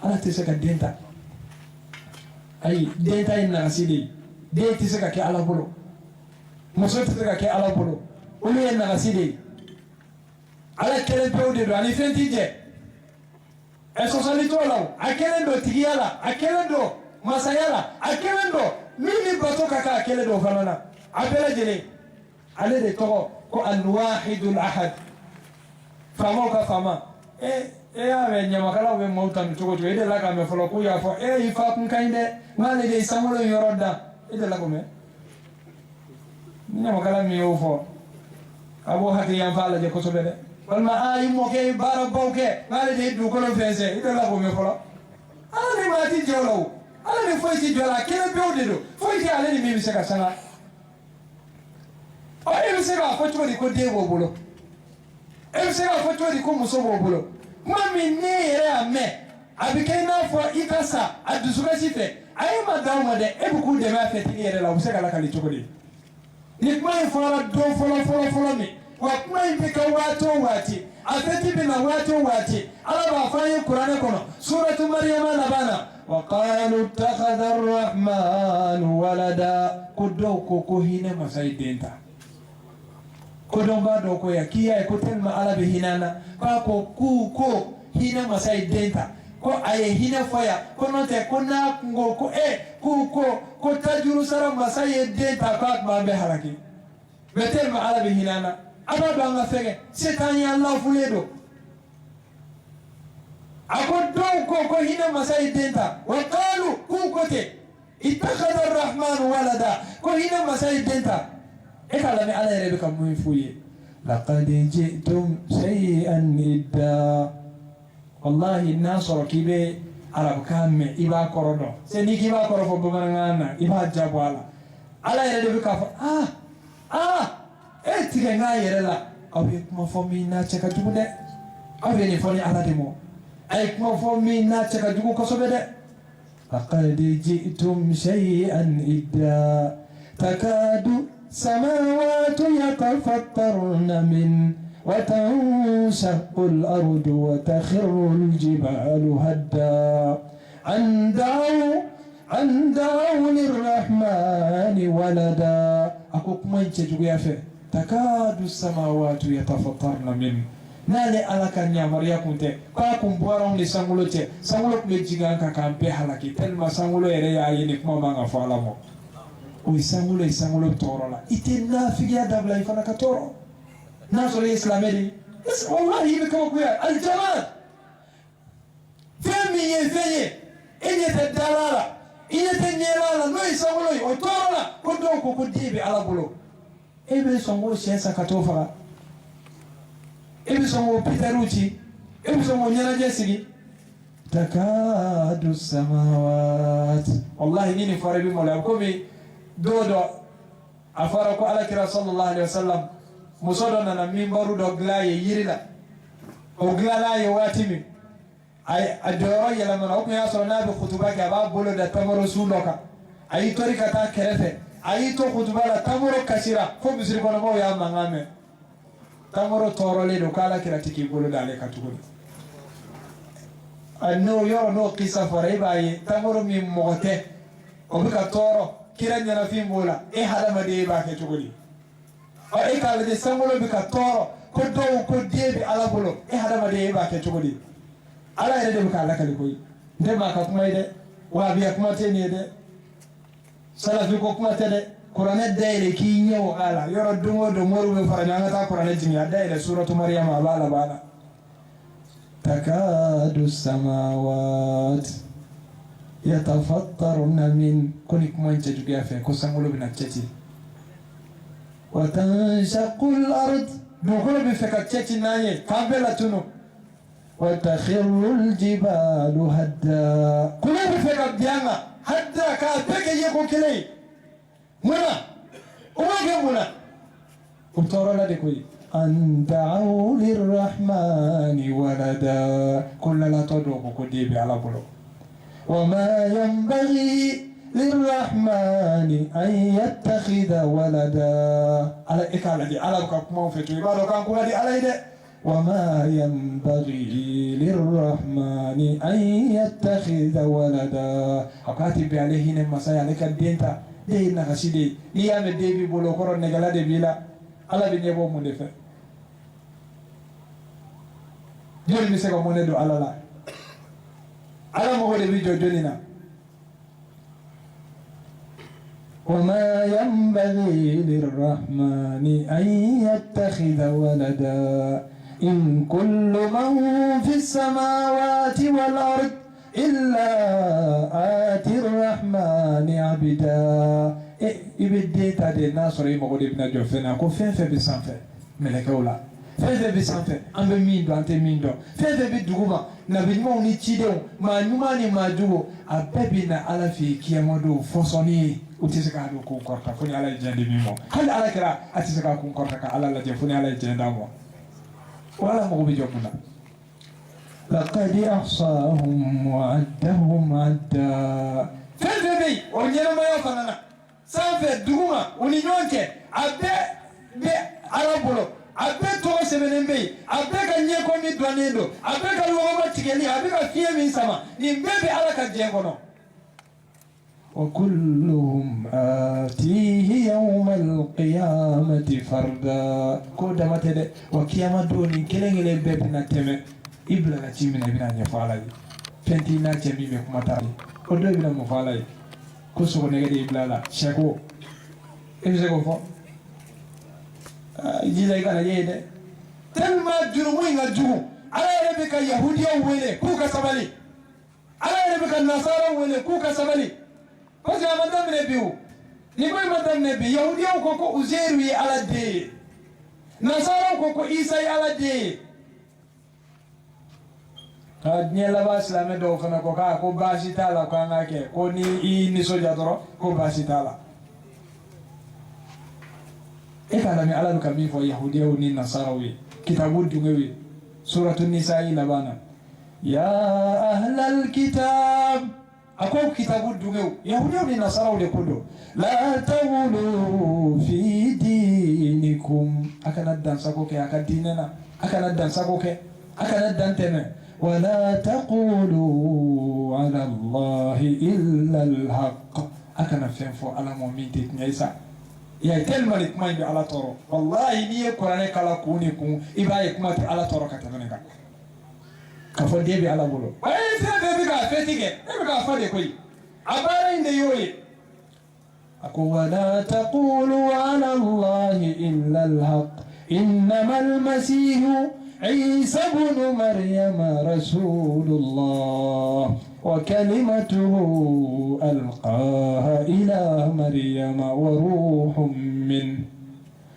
أنا تسكت دينتا أي دينتا إن نغسيدي دي تسكت كي على بلو مصر تسكت كي على بلو ولي إن نغسيدي على كلمة بيودي دواني فين تيجي esosali tola akelendo tigiyala akelendo masayala akelendo mini batoka ka akelendo fanana abela jele ale de to ko al-wahidul ahad famo ka fama ave nyama kala we mautan to to ide la ka me folo ku ya fo ifa kun kainde ngale de samulo yoroda ide la ko me nyama kala mi yo fo abo hati yam fala je ko so bede walma ayi moke bara bawke ngale de du ko no fense ite la ko me folo ala ni mati jolo ala ni foi ci jola kele bewde do foi ci ala ni mi se ka sanga o e se ka fo tori ko de bo bolo e se ka fo tori ko muso bo bolo mami ne yere ame abike na fo ikasa adusuka sife ayi ma dawo ma de e bu ku de ma feti yere la se ka la kali chokodi ni mai fora do folo mi wakuma impika watu wati afeti bina watu wati ala bafanyi Qur'ani kono suratu Maryam labana وقالوا اتخذ الرحمن ولدا كدوكو كوهينه مسايدنتا كدومبا دوكو يا كيا كوتن ما على بهنانا كاكو كوكو هينه مسايدنتا ko aye hina faya ko note ko na ngo ko ko tajuru sara masaye denta ka ma be haraki betel ma ala behinana abado anga fege setani Allah fuledo akodo ko hina masai denta wa qalu kukote ittakhadha ar-rahman walada ko hina masai denta e kala me ala rebe kam muy fuye laqad ji'tum shay'an idda wallahi nasara kibe arab kamme iba korodo se ni kiba koro fo bomana iba jabwala ala rebe ka tiga ngayere la awe kuma fo mi na cheka jugude awe ni fo ni ala demo ay kuma fo mi na cheka jugu ko sobede laqad ji'tum shay'an idda takadu samawati yatafattaruna min wa tanshaqqu al-ardu wa takhirru al-jibalu hadda an da'u lir-rahmani walada ako kuma nche jugu yafe takadu samawati yatafattarna min nale alaka nyamaria kunte kwa kumbora unde sangulo te sangulo kumejiganka kampe halaki telma sangulo ere ya yini kuma manga fala mo o sangulo torola ite nafiya dabla ifana katoro naso le islamedi es wallahi ibe kama kuya aljamal femi yefeye enye tadalala enye tenyelala no sangulo o torola kodo ko dibe ala bulo ebe songo siasa katofa ebe songo pitaruchi ebe songo nyana jesigi takadu samawat wallahi nini farabi mola komi dodo afara ko ala kira sallallahu alaihi wasallam musodo na mimbaru do glaye yirila o glala ye watimi ay adoro yela mana ko ya so na be khutuba ka ba bolo da tamaro suloka ay torika ta kerefe ayito khutbala tamoro kasira fo bisiri kono mo ya mangame tamoro torole do kala kiratiki bolo dale katugol anno yoro no qisa faraibai tamoro mi mote o bika toro kiranya na fimbola e halama de ba ke tugoli o e kala de samolo bika toro ko do ko debi ala bolo e halama de ba ke tugoli ala ere de bika ala kali koy ndema ka kuma ide wa biya kuma teni de salafi ko kuma tede qur'an daire ki nyawo ala yoro dungo do moru be farana ngata qur'an jinya daire suratu maryam abala bana takadu samawat yatafattaruna min kuni kuma nche jugia fe ko sangulo bina cheti wa tanshaqu al-ard dukhulu bi fakacheti nanye kabela tuno wa takhirru al-jibalu hadda kula bi fakabianga hadda ka peke yeko kile muna umage muna utoro la de koyi an da'u lirrahmani walada kullu la tad'u ko dibi ala bolo وما ينبغي للرحمن أن يتخذ ولدا على إكالة دي على كم في تبارو كم كم دي على إيده وما ينبغي للرحمن أن يتخذ ولدا أكاتب عليه نمسا عليك الدينتا دي نغسيدي ليام الدبي بولو كورو نغلا دي بيلا على بنيبو مندفع جول مسكو مندو على لا على مغرب بجوجلنا وما ينبغي للرحمن أن يتخذ ولدا إن كل من في السماوات والأرض إلا آتي الرحمن عبدا إبدي تادي ناصري مغرب نجوفنا كو فين في بسانفة ملكولا fɛn bɛ sanfɛ an bɛ min dɔn an tɛ min dɔn fɛn bɛ duguma nabiɲumanw ni cidenw maa ɲuman ni maa jugu a bɛɛ bɛ na ala fɛ yen kiyama don fɔsɔnni ye u tɛ se k'a dɔn k'u kɔrɔta fo ni ala ye diɲɛ di min ma hali ala kɛra a tɛ se k'a kun kɔrɔta ka ala lajɛ fo ni ala ye diɲɛ d'a ma o ala mago bɛ jɔ kun na. لقد أحصاهم وعدهم عدا fɛn bɛ yen o ɲɛnamaya fana na sanfɛ duguma u ni ɲɔgɔn cɛ a bɛɛ ala bolo. A bɛɛ tɔgɔ sɛbɛnnen bɛ yen a bɛɛ ka ɲɛko min dɔnnen don a bɛɛ ka lɔgɔma tigɛli a bɛɛ ka fiɲɛ min sama nin bɛɛ bɛ ala ka diɲɛ kɔnɔ. وكلهم آتيه يوم القيامة فردا ko dama tɛ dɛ wa kiyama don nin kelen kelen bɛɛ bɛna tɛmɛ i bilala ci min na i bɛna ɲɛfɔ ala ye fɛn t'i n'a cɛ min bɛ kuma t'a ye o dɔw bɛna mun fɔ ala ye ko sogonɛgɛ de y'i bila la sɛko i bɛ se k'o fɔ. Jila kana ye dɛ tellement jurumu in ka jugu ala yɛrɛ bɛ ka yahudiyaw wele k'u ka sabali ala yɛrɛ bɛ ka nasaraw wele k'u ka sabali parce que a ma daminɛ bi o ni ko in ma daminɛ bi yahudiyaw ko ko uzairu ye ala den ye nasaraw ko ko isa ye ala den ye a diɲɛ laban silamɛ dɔw fana ko k'a ko baasi t'a la k'an ka kɛ ko ni i nisɔndiya dɔrɔn ko baasi t'a la. إكلامي على الكبير في يهودية والنصارى كتاب الجموي سورة النساء لبانا يا أهل الكتاب أقول كتاب الجموي يهودية والنصارى كله لا تغلوا في دينكم أكن الدنسكوك أكن ديننا أكن الدنسكوك أكن الدنتنا ولا تقولوا على الله إلا الحق أكن فينفو على مؤمن تتنيسا ya tellement de kuma in bɛ ala tɔɔrɔ wallahi n'i ye kuranɛ kala kun ni kun i b'a ye kuma tɛ ala tɔɔrɔ ka tɛmɛ nin kan ka fɔ den bɛ ala bolo ayi fɛn fɛn bɛ k'a fɛn tigɛ e bɛ k'a fɔ de koyi a baara in de y'o ye a ko wala taqulu ala allahi illa alhaq innama almasihu عيسى بن مريم رسول الله وكلمته ألقاها إلى مريم وروح منه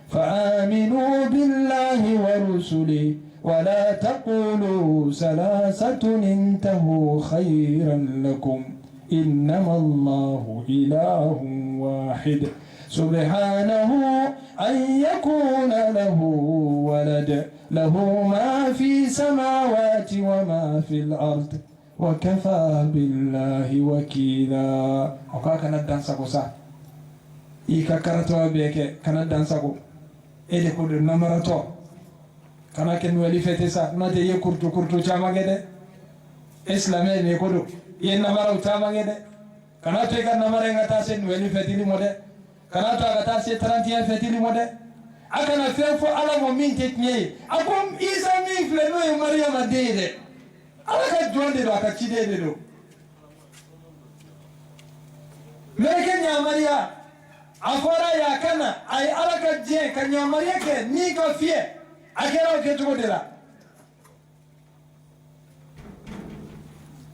فآمنوا بالله ورسله ولا تقولوا ثلاثة انتهوا خيرا لكم إنما الله إله واحد سبحانه أن يكون له ولد له ما في السماوات وما في الأرض وكفى بالله وكيلا وكا كان دانساكو سا إيكا كارتوا بيك كان دانساكو إلي كود نمرتو كان كن ولي فتسا ناتي يكورتو كورتو چاما گده إسلامي نيكودو ينمرو چاما گده كان تيكا نمرنگا تاسن ولي فتيلي مودي كان تو اگا تاسي 31 فتيلي مودي akana fefo ala mo min tetnye akom isa mi fleno e maryama dede ala ka jonde do aka chide do meleke nyamariya afora ya kana ay alaka je ka nyamariya ke ni ka fie akera ke tuko dela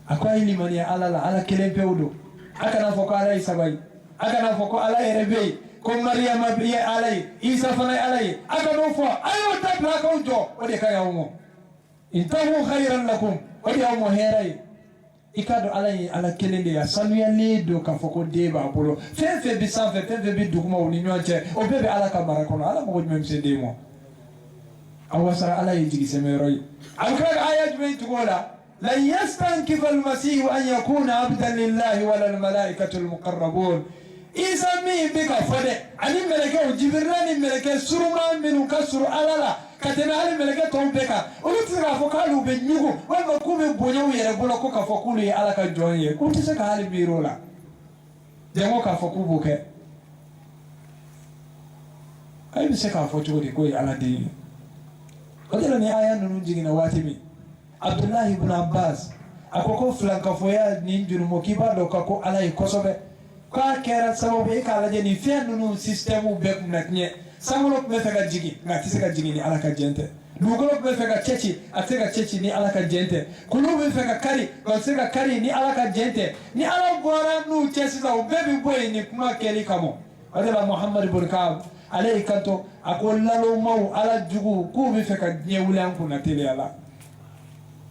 akwa ili mani ala kelempe udo akana foko ala isabai akana foko ala erebe ko maryam biye alai isa fana alai akano fo ayo tabla ko jo ode kaya umo intahu khairan lakum ode umo herai ikado alai ala kelende ya sanuya ledo ka foko deba apolo fefe bisanfe fefe bidukuma uni nyonche obebe ala kabara kono ala mo jmem se demo awasara ala yiji semeroi alkaga ayat me tugola لن يستنكف المسيح أن يكون عبدا لله ولا الملائكة المقربون إذا مي بك فده أني ملكة جبران ملكة سرما من كسر ألالا كتنا هل ملكة توم بك ولتسرع فكالو بنيغو وما كوب بنيو يربولا كوكا فكولي على كجوانيه كنت سك هل بيرولا جمو كفكوبك أي بسك فوتوري كوي على دي قدرني آية ننجينا واتمي عبد الله بن عباس akoko flankafoya ni jurumo kibado kako alay kosobe ka kera sababu kala je ni fennu systemu be kunatnye samolo be fega jigi ngati sega jigi ni alaka jente dugolo be fega chechi atega chechi ni alaka jente kulu be fega kari ko sega kari ni alaka jente ni ala gora nu chesi za bebi boy ni kuma keli kamo adala muhammad ibn ka'ab alay kanto akollalo mau ala jugu ku be fega nyewulan kunatele ala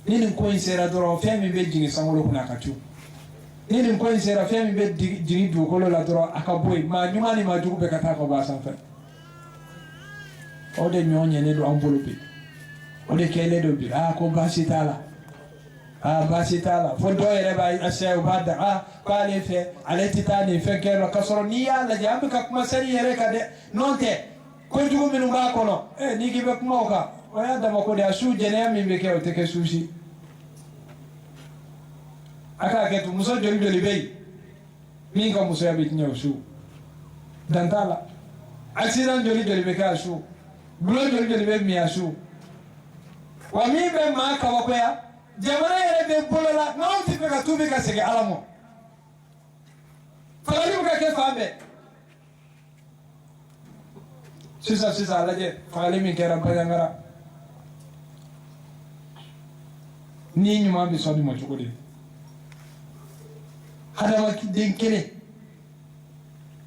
nini ko insera doro femi be jigi sangolo kuna katu nini ko insera femi be jigi du ko la doro akaboy ma nyumani ma dugu be kata ko ba sanfa o de nyonye ne do ambolo be o de kele do bi ko basitala basitala fo do yere ba asya ubada qale fe alati tani fe kero kasoro niya la jambe ka kuma sari yere ka de nonte ko dugu minu ba kono ni gibe kuma ka waya da mako da su jene mi be ke o te ke sushi aka ke tu muso joli joli bay mi ka muso ya bit nyaw su dantala accident joli joli be ka su bulo joli joli be mi asu wa mi be ma ka wa ya jamana yere be bolola ngaw ti be ka tubi ka sege alamo fali ka ke fambe sisa alaje fali mi kera bayangara ni nyuma bi so bi mo chukudi hadama den kele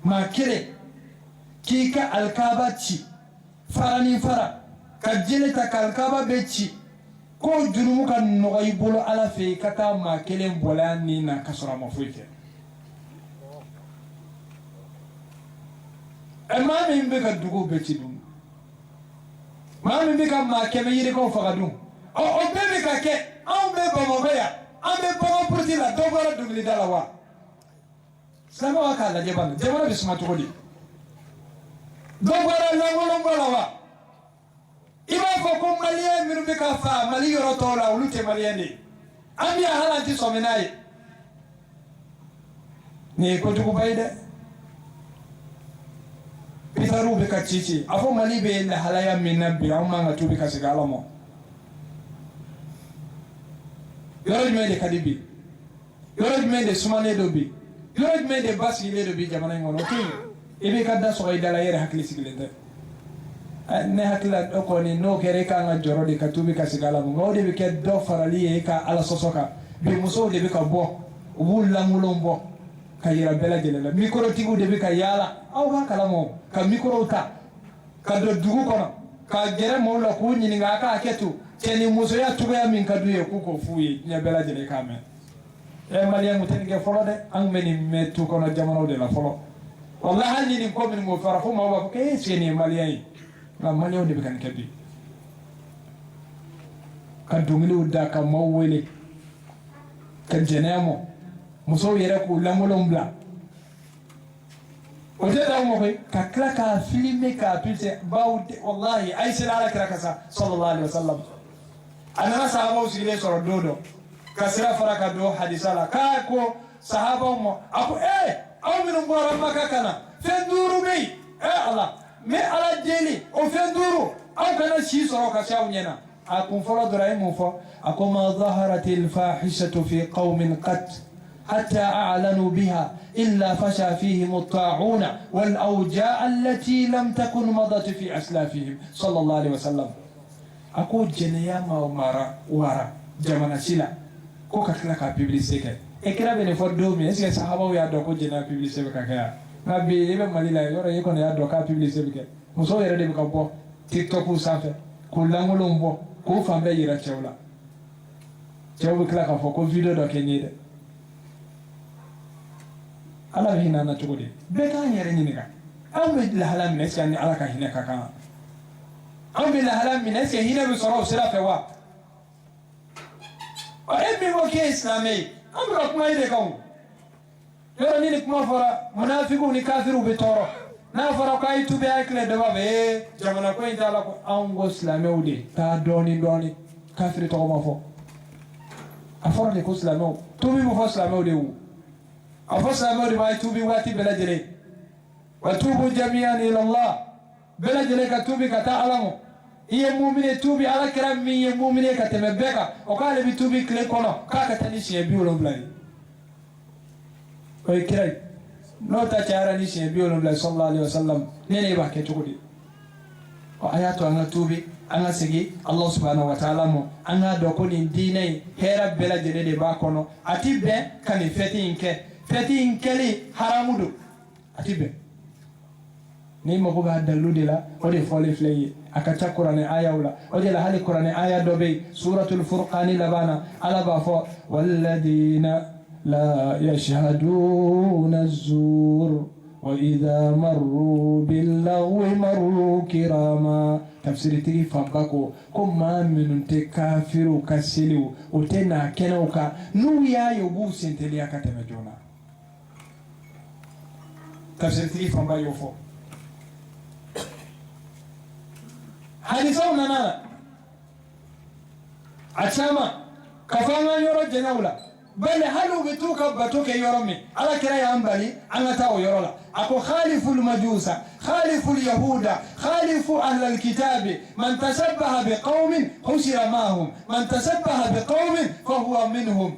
ma kele kika alkaba ci farani fara ka jele ta kalkaba be ci ko junumu kan no ay bolo ala fe kaka ma kele bolani na kasora ma fuike amma min be ka dugo be ci dum ma min be ka ma keme yire ko faga dum o be ka ke on be ba mo ya on be ba mo purti la dogora dugli dala wa sama wa kala jebal jebal bisma to godi dogora la wa iba fo ko maliye miru be ka fa mali yoro to la ulute maliyende ami hala ti so menayi ni ko dugu bayde pitaru be ka cici afo mali be la halaya minabbi amma ngatu be ka sigala mo yoro jmede kadibi yoro jmede sumane do bi yoro jmede basi le do bi jamana ngono tin ibe kadda so idala yere hakli sigilende ne hakla do ko ni no kere ka nga joro de katubi ka sigala mo ngode be ke do farali e ka ala sosoka bi muso de be ka bo wulla mulombo ka yira bela jelela mikro tigu de be ka yala aw ba kala mo ka mikro ta ka do dugu kono ka jere mo la ku nyini nga ka ketu teni muso ya tuga min ka duye ku ko fuyi nya bela jele kame e maliya muten ge folo de ang meni metu kono jamano de la folo wallahi ni ko min mo fara fu ma wa ke seni maliya yi la maliya de be kan kebi kan dungili udda ka mawwele kan jenemo muso yere ku lamulom bla o de dawo ko ka klaka filme ka pite bawde wallahi ay sala ala krakasa sallallahu alaihi wasallam ana sahaba usile soro dodo kasira faraka do hadisala ka ko sahaba mo ako aw min ngora maka kana fenduru be Allah me ala jeli o fenduru aw kana shi soro ka shaw nyena akun folo doray mo fo akoma zaharatil fahishatu fi qaumin qat حتى أعلنوا بها إلا فشى فيهم الطاعون والأوجاع التي لم تكن مضت في أسلافهم صلى الله عليه وسلم. أقول جنيا ما ومارا وارا جمانا سيلا كو كتلا كا بيبليسيك إكرا بني فردومي إسكي صحابة ويادو كو جنا بيبليسيك كاكيا نبي يبقى ماليلا يورا يكون يادو كا بيبليسيك مسو يردي بكبو تيك توك وسافة كلام ولومبو كو فامبي يرا تشاولا تشاو بكلا كفو كو فيديو دو كينيد ala be hinana cogo di be ka yɛrɛ ɲininka an be lahala minɛ est ce que ni ala ka hinɛ ka kan an be lahala minɛ est ce que hinɛ be sɔrɔ o sira fɛ wa e min ko k'e ye silamɛ ye an bɛ ka kuma e de kan o yɔrɔ ni kuma fɔra munafikiw ni kafiriw bɛ tɔɔrɔ n'a fɔra ko a ye tubi a ye tile daba fɛ jamana ko in t'a la ko anw ko silamɛw de taa dɔɔni dɔɔni kafiri tɔgɔ ma fɔ a fɔra de ko silamɛw tubi bɛ fɔ silamɛw de wo أفسر أمر ما يتوبي واتي بلجري وتوبوا جميعا إلى الله بلجري كتوبي كتعلموا هي مؤمنة توبي على كلام مية مؤمنة كتمبكا وقال بتوبي كليكونا كاكتنيش يبيولون بلاي ويكري نوتا تشارنيش يبيولون بلاي صلى الله عليه وسلم نيني باكي تقولي وآياتو أنا توبي أنا سجي الله سبحانه وتعالى مو أنا دوكوني ديني هرب بلجري دي باكونو أتيبه كان فتين كه feti inkeli haramudu atibe ni mako ga dalude la o de fole fleye akacha qur'ani aya wala o de la hali qur'ani aya dobe suratul furqan labana ala ba fo walladina la yashhaduna az-zur wa idha marru bil lagwi marru kirama tafsiri tigi fambako ko ma minun te kafiru kasiliu o te na kenauka nu ya yobu senteli akateme jona tafsiri famba yofo hadisa unanana achama kafanga yoro jenawla bal halu bituka batuke yoromi ala kira ya ambali anata yorola ako khalifu almajusa khalifu alyahuda khalifu ahli alkitab man tashabbaha biqaumin husira ma'hum man tashabbaha biqaumin fahuwa minhum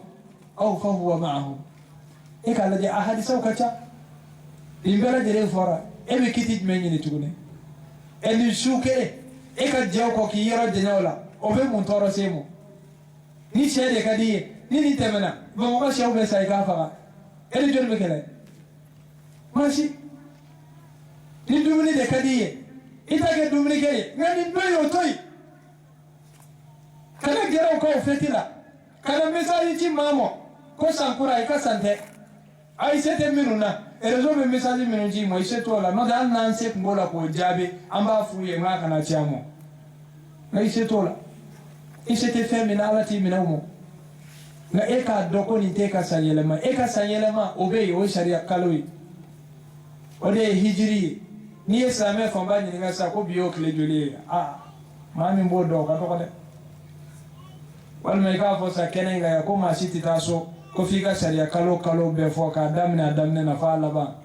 aw fahuwa ma'hum ikala di ahadisa ukacha imbela jere fora ebe kitit menyini tugune eni shuke e ka jew ko ki yoro jenawla o be mun toro semo ni shede kadiye ni temena ba mo ka shew be sai ka faga eni jol be kele mashi ni dumuni de kadiye ita ke dumuni kele ngani doyo toy kana gero ko fetila kana mesali ci mamo ko sankura e ka sante ay sete minuna erezo be message minunji mo iseto la no dal nan se ngola ko jabe amba fuye ma kana chiamo na iseto la isete femina alati minaumo na eka doko ni teka sanyelema eka sanyelema obey o sharia kaloi ode hijri ni islame famba ni ngasa ko biyo kle joli mami mbodo ka to de wal me ka fo sa kenenga ya ko ma siti taso ko figa sharia kalo be fo ka damna na fa laba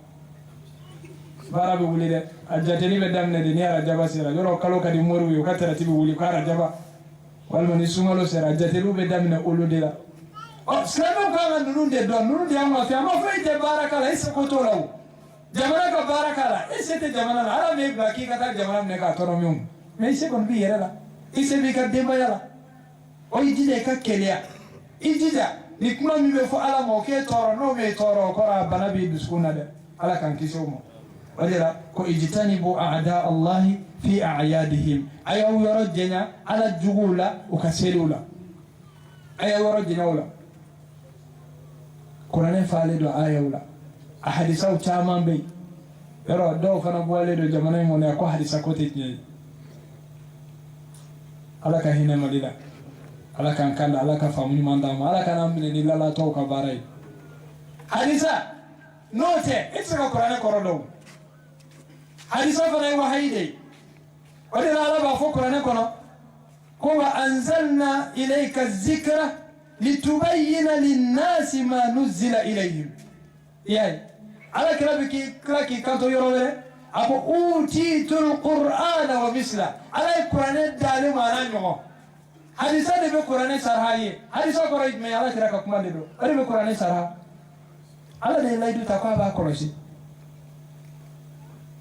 barabe wuli de ajateli be damne de ni ara jaba sira yoro kalo kadi moru yo katara tibi wuli ko ara jaba walma ni sumalo sira ajatelu be damne olude la o slamo ka nunde don nunde amma fi amma fa ite barakala isa ko to law jamana ka barakala isete jamana ala me baki kata jamana ne ka toro mum me ise kon bi yera la ise bi ka demba yala o yidide ka kelia ijida ni kuma mi be fo ala mo ke toro no me toro ko ra banabi biskuna de ala kan kisomo wajira ko ijtanibu a'da Allah fi a'yadihim ayaw yarjana ala jugula ukaselula ayaw yarjana wala qur'an faale do ayawla ahadisa chama be yaro do fana boale do jamana mo ne ko hadisa ko tetni ala ka hina malila ala kan kanda ala ka famuni mandama ala kan amne ni lala to ka barai hadisa note it's ko qur'an ko rodo hadisa fana wa haide wadi ala ba fo qur'an ko no ko wa anzalna ilayka adh-dhikra litubayyana lin-nasi ma nuzila ilayhim yani ala kirabiki klaki kanto yorole apo utitul qur'ana wa misla ala qur'an dale maranyo hadisa de be qur'an sarhaye hadisa ko ray me ala kiraka kuma de do ari be qur'an sarha ala de laydu ta ko ba kolosi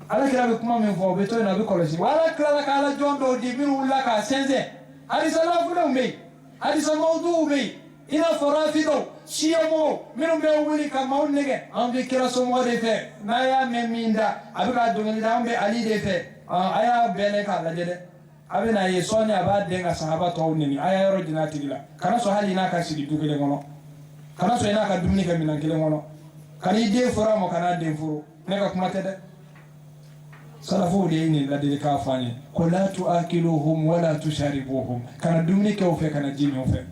ala kira be kuma min fo be to na be kolosi wala kala kala jondo di min wala ka senze ali salafu no me ali sa mawdu me ina farafido shiyamo min be wuli ka mawn nege am be kira so mo de fe na ya me minda abika dungani da am be ali de fe aya bene ka la de abena ye soni aba denga sahaba to nini aya yoro dinati gila kana so hali na ka sidi dugele ngono kana so ina ka dumni ka minan kile ngono kani de fura mo kana de furu ne ka kuma tede salafu de ni la de ka fani ko la tuakiluhum wala tusharibuhum kana dumni ke ofe kana jimi ofe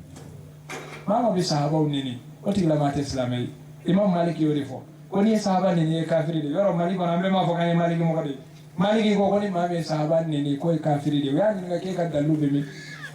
mama bi sahaba nini o tigla mate islamai imam maliki yori fo ko ni sahaba nini kafiri de yoro mali bana be ma fo kan maliki mo kadi maliki ko ni mame sahaba nini ko kafiri de yani ngake ka dalube mi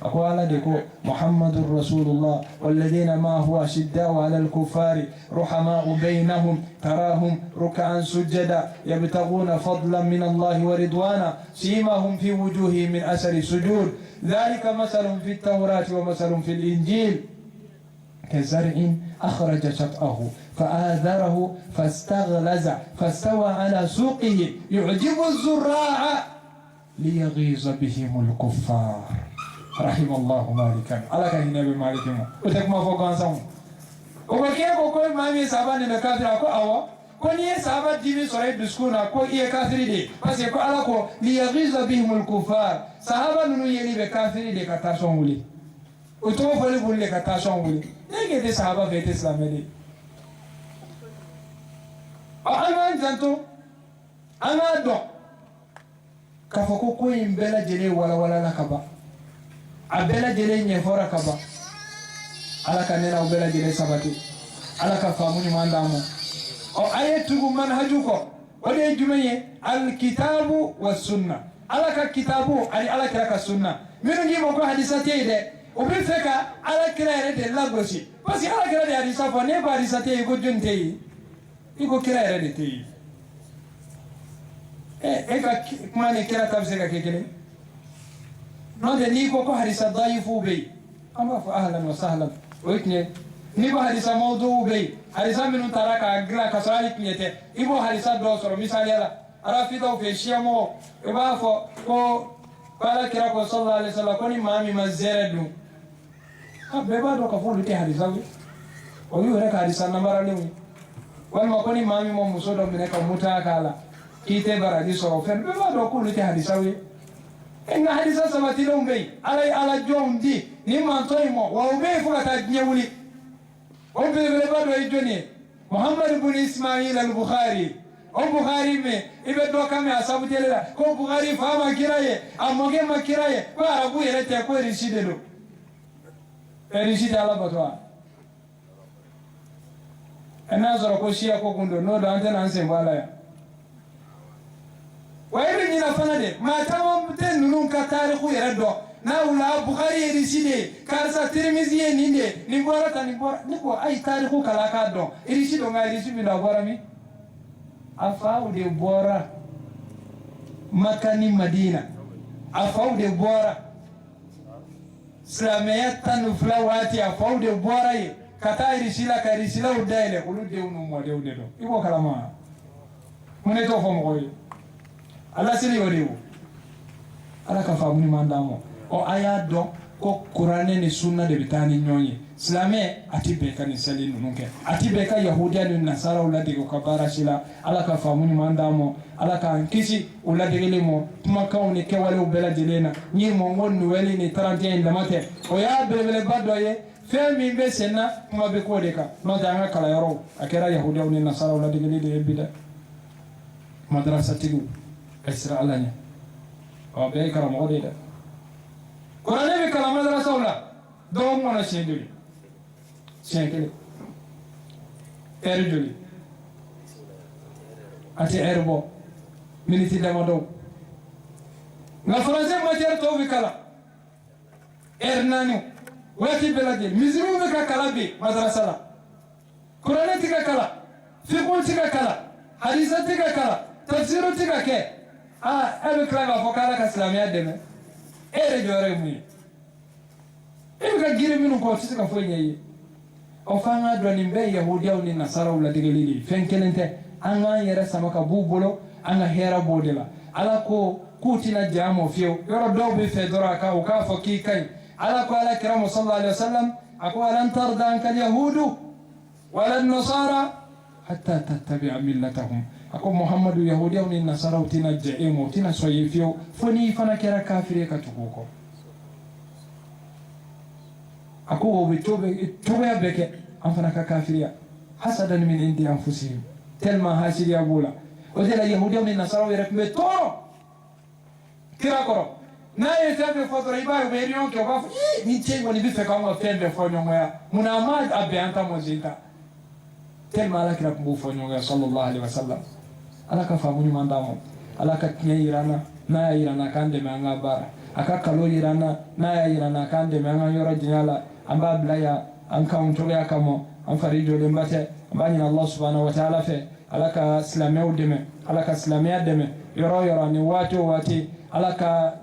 أقول لكم محمد رسول الله والذين ما هو أشداء على الكفار رحماء بينهم تراهم ركعا سجدا يبتغون فضلا من الله ورضوانا سيماهم في وجوههم من أثر السجود ذلك مثل في التوراة ومثل في الإنجيل كزرع أخرج شطأه فآذره فاستغلز فاستوى على سوقه يعجب الزراع ليغيظ بهم الكفار رحم الله مالكا على كان النبي مالكا وتكما فوق انسان وكيف كل ما مي سابان نكافر اكو اوا كوني سابا ديمي سوري دسكونا كو اي كافر دي بس كو على كو ليغيظ بهم الكفار صحابه نو يلي بكافر دي كاتاشون ولي وتو فولي بولي كاتاشون ولي نيجي دي صحابه في الاسلام دي انا انتو انا دو كفوكو كو يمبلا جلي ولا نكبا abela jele nye fora kaba ala kanena ubela jele sabati ala ka famuni mandamo o ayetu manhaju ko ode jumaye alkitabu was sunna ala ka kitabu ali ala kira ka sunna minu ngi mo ko hadisati de o bi feka ala kira ere de lagosi parce ala kira de hadisa fo ne ba hadisati ko junte yi iko kira ere de ti ka mane kira tabse ka kekele نودي نيكو كو حديث ضعيف بي اما فاهلا وسهلا ويتني نيكو حديث موضوع بي حديث من تراك اغلا كسالك نيته يبو حديث دوسرو مثال يلا رافيدو في شيمو يبافو كو قال كراكو صلى الله عليه وسلم كوني مامي مزردو بيبا دو كفول تي حديث ويو هيك حديث نمبر لوي والما كوني مامي مو مسودو منك متاكالا كيته برادي سو فن بيبا دو كول تي حديث inga hadisa sabati lombe ala jondi ni mantoimo wa ube fuka tajnyewuli ombe bele bado ejoni Muhammad ibn Ismail al-Bukhari Bukhari me ibe do kame asabu telela ko Bukhari fama kiraye amoge makiraye ko arabu yerete ko rishide do rishide ala batwa anazoro ko shia ko gundo no do antena ansembala ya وإذا جينا فنادي ما تمام تنون كتاريخ يردو ناولا بخاري يريسيدي كارسا ترمزي نيندي نبورا تنبورا نبو أي تاريخ كلاكادو يريسيدو ما يريسي من أبورا مي أفاو دي بورا مكاني مدينة أفاو دي بورا سلاميات تنفلاواتي أفاو دي بورا كتا يريسيلا كيريسيلا ودايلة كلو ديونو مو ديونو دو يبو كلاما منيتو فمغوي ala sili yoriwo ala ka famuni mandamo o aya do ko qur'ane ni sunna de bitani nyonye islame atibe kan sali nunke atibe ka yahudiya ni nasara ulade ko kabara shila ala ka famuni mandamo ala ka kisi ulade gelemo tuma kawni ke wale ubela jelena ni mo ngon weli ni 31 damate o ya bele badoye femi be senna kuma be ko de ka no danga kala yoro akera yahudiya ni nasara ulade gelede ebida madrasa tigu اسرع لنا وبيك رمودي ده قرانه بكلام مدرسه ولا دوم ولا شيء شيء ارجلي اتي اربو منتي دمدو لا فرنسي ما جرتو بكلا ارنانو واتي بلادي مزرو بك كلابي مدرسه لا قرانه تك كلا فقه تك كلا حديث تك كلا تفسير تك كه ebe klaba fokala ka islamia deme ere jore mu ebe ka gire minu ko tsika fo nyayi وفانا دون بي يهوديا ونصارى ولا دغليلي فين كلنت انا يرى سمكا بوبولو انا هيرا بودلا على كوتنا جامو فيو يرى دوبي فدرا كاو كافو كي كاي على قال كرام صلى الله عليه وسلم اقول لن ترضى عنك اليهود ولا النصارى حتى تتبع ملتهم اقول محمد يهوديا ونصارى وتنا جايمو تنا سويفيو فني فانا كرا كافري كتبوكو أكو بتوبة بك أنفنا ككافريا حسدا من عند أنفسهم تلما هاشي يقولا وذل اليهودية من النصارى يركب تورو كلا كرو نا يتابع فترة يبغى بيريون كباف نيجي ونبي فكرة فين بفونيون ويا منامات أبي أنت مزيدا تلما على كلا بفونيون صلى الله عليه وسلم على كفاموني من دامو على كتني إيرانا نا إيرانا كان دمعنا بارا أكاكلو إيرانا نا إيرانا كان دمعنا يورا جنالا amba blaya an kaunto ya kamo an farijo de mbate bani Allah subhanahu wa ta'ala fe alaka islamiya deme alaka islamiya deme yoro ni wato wati alaka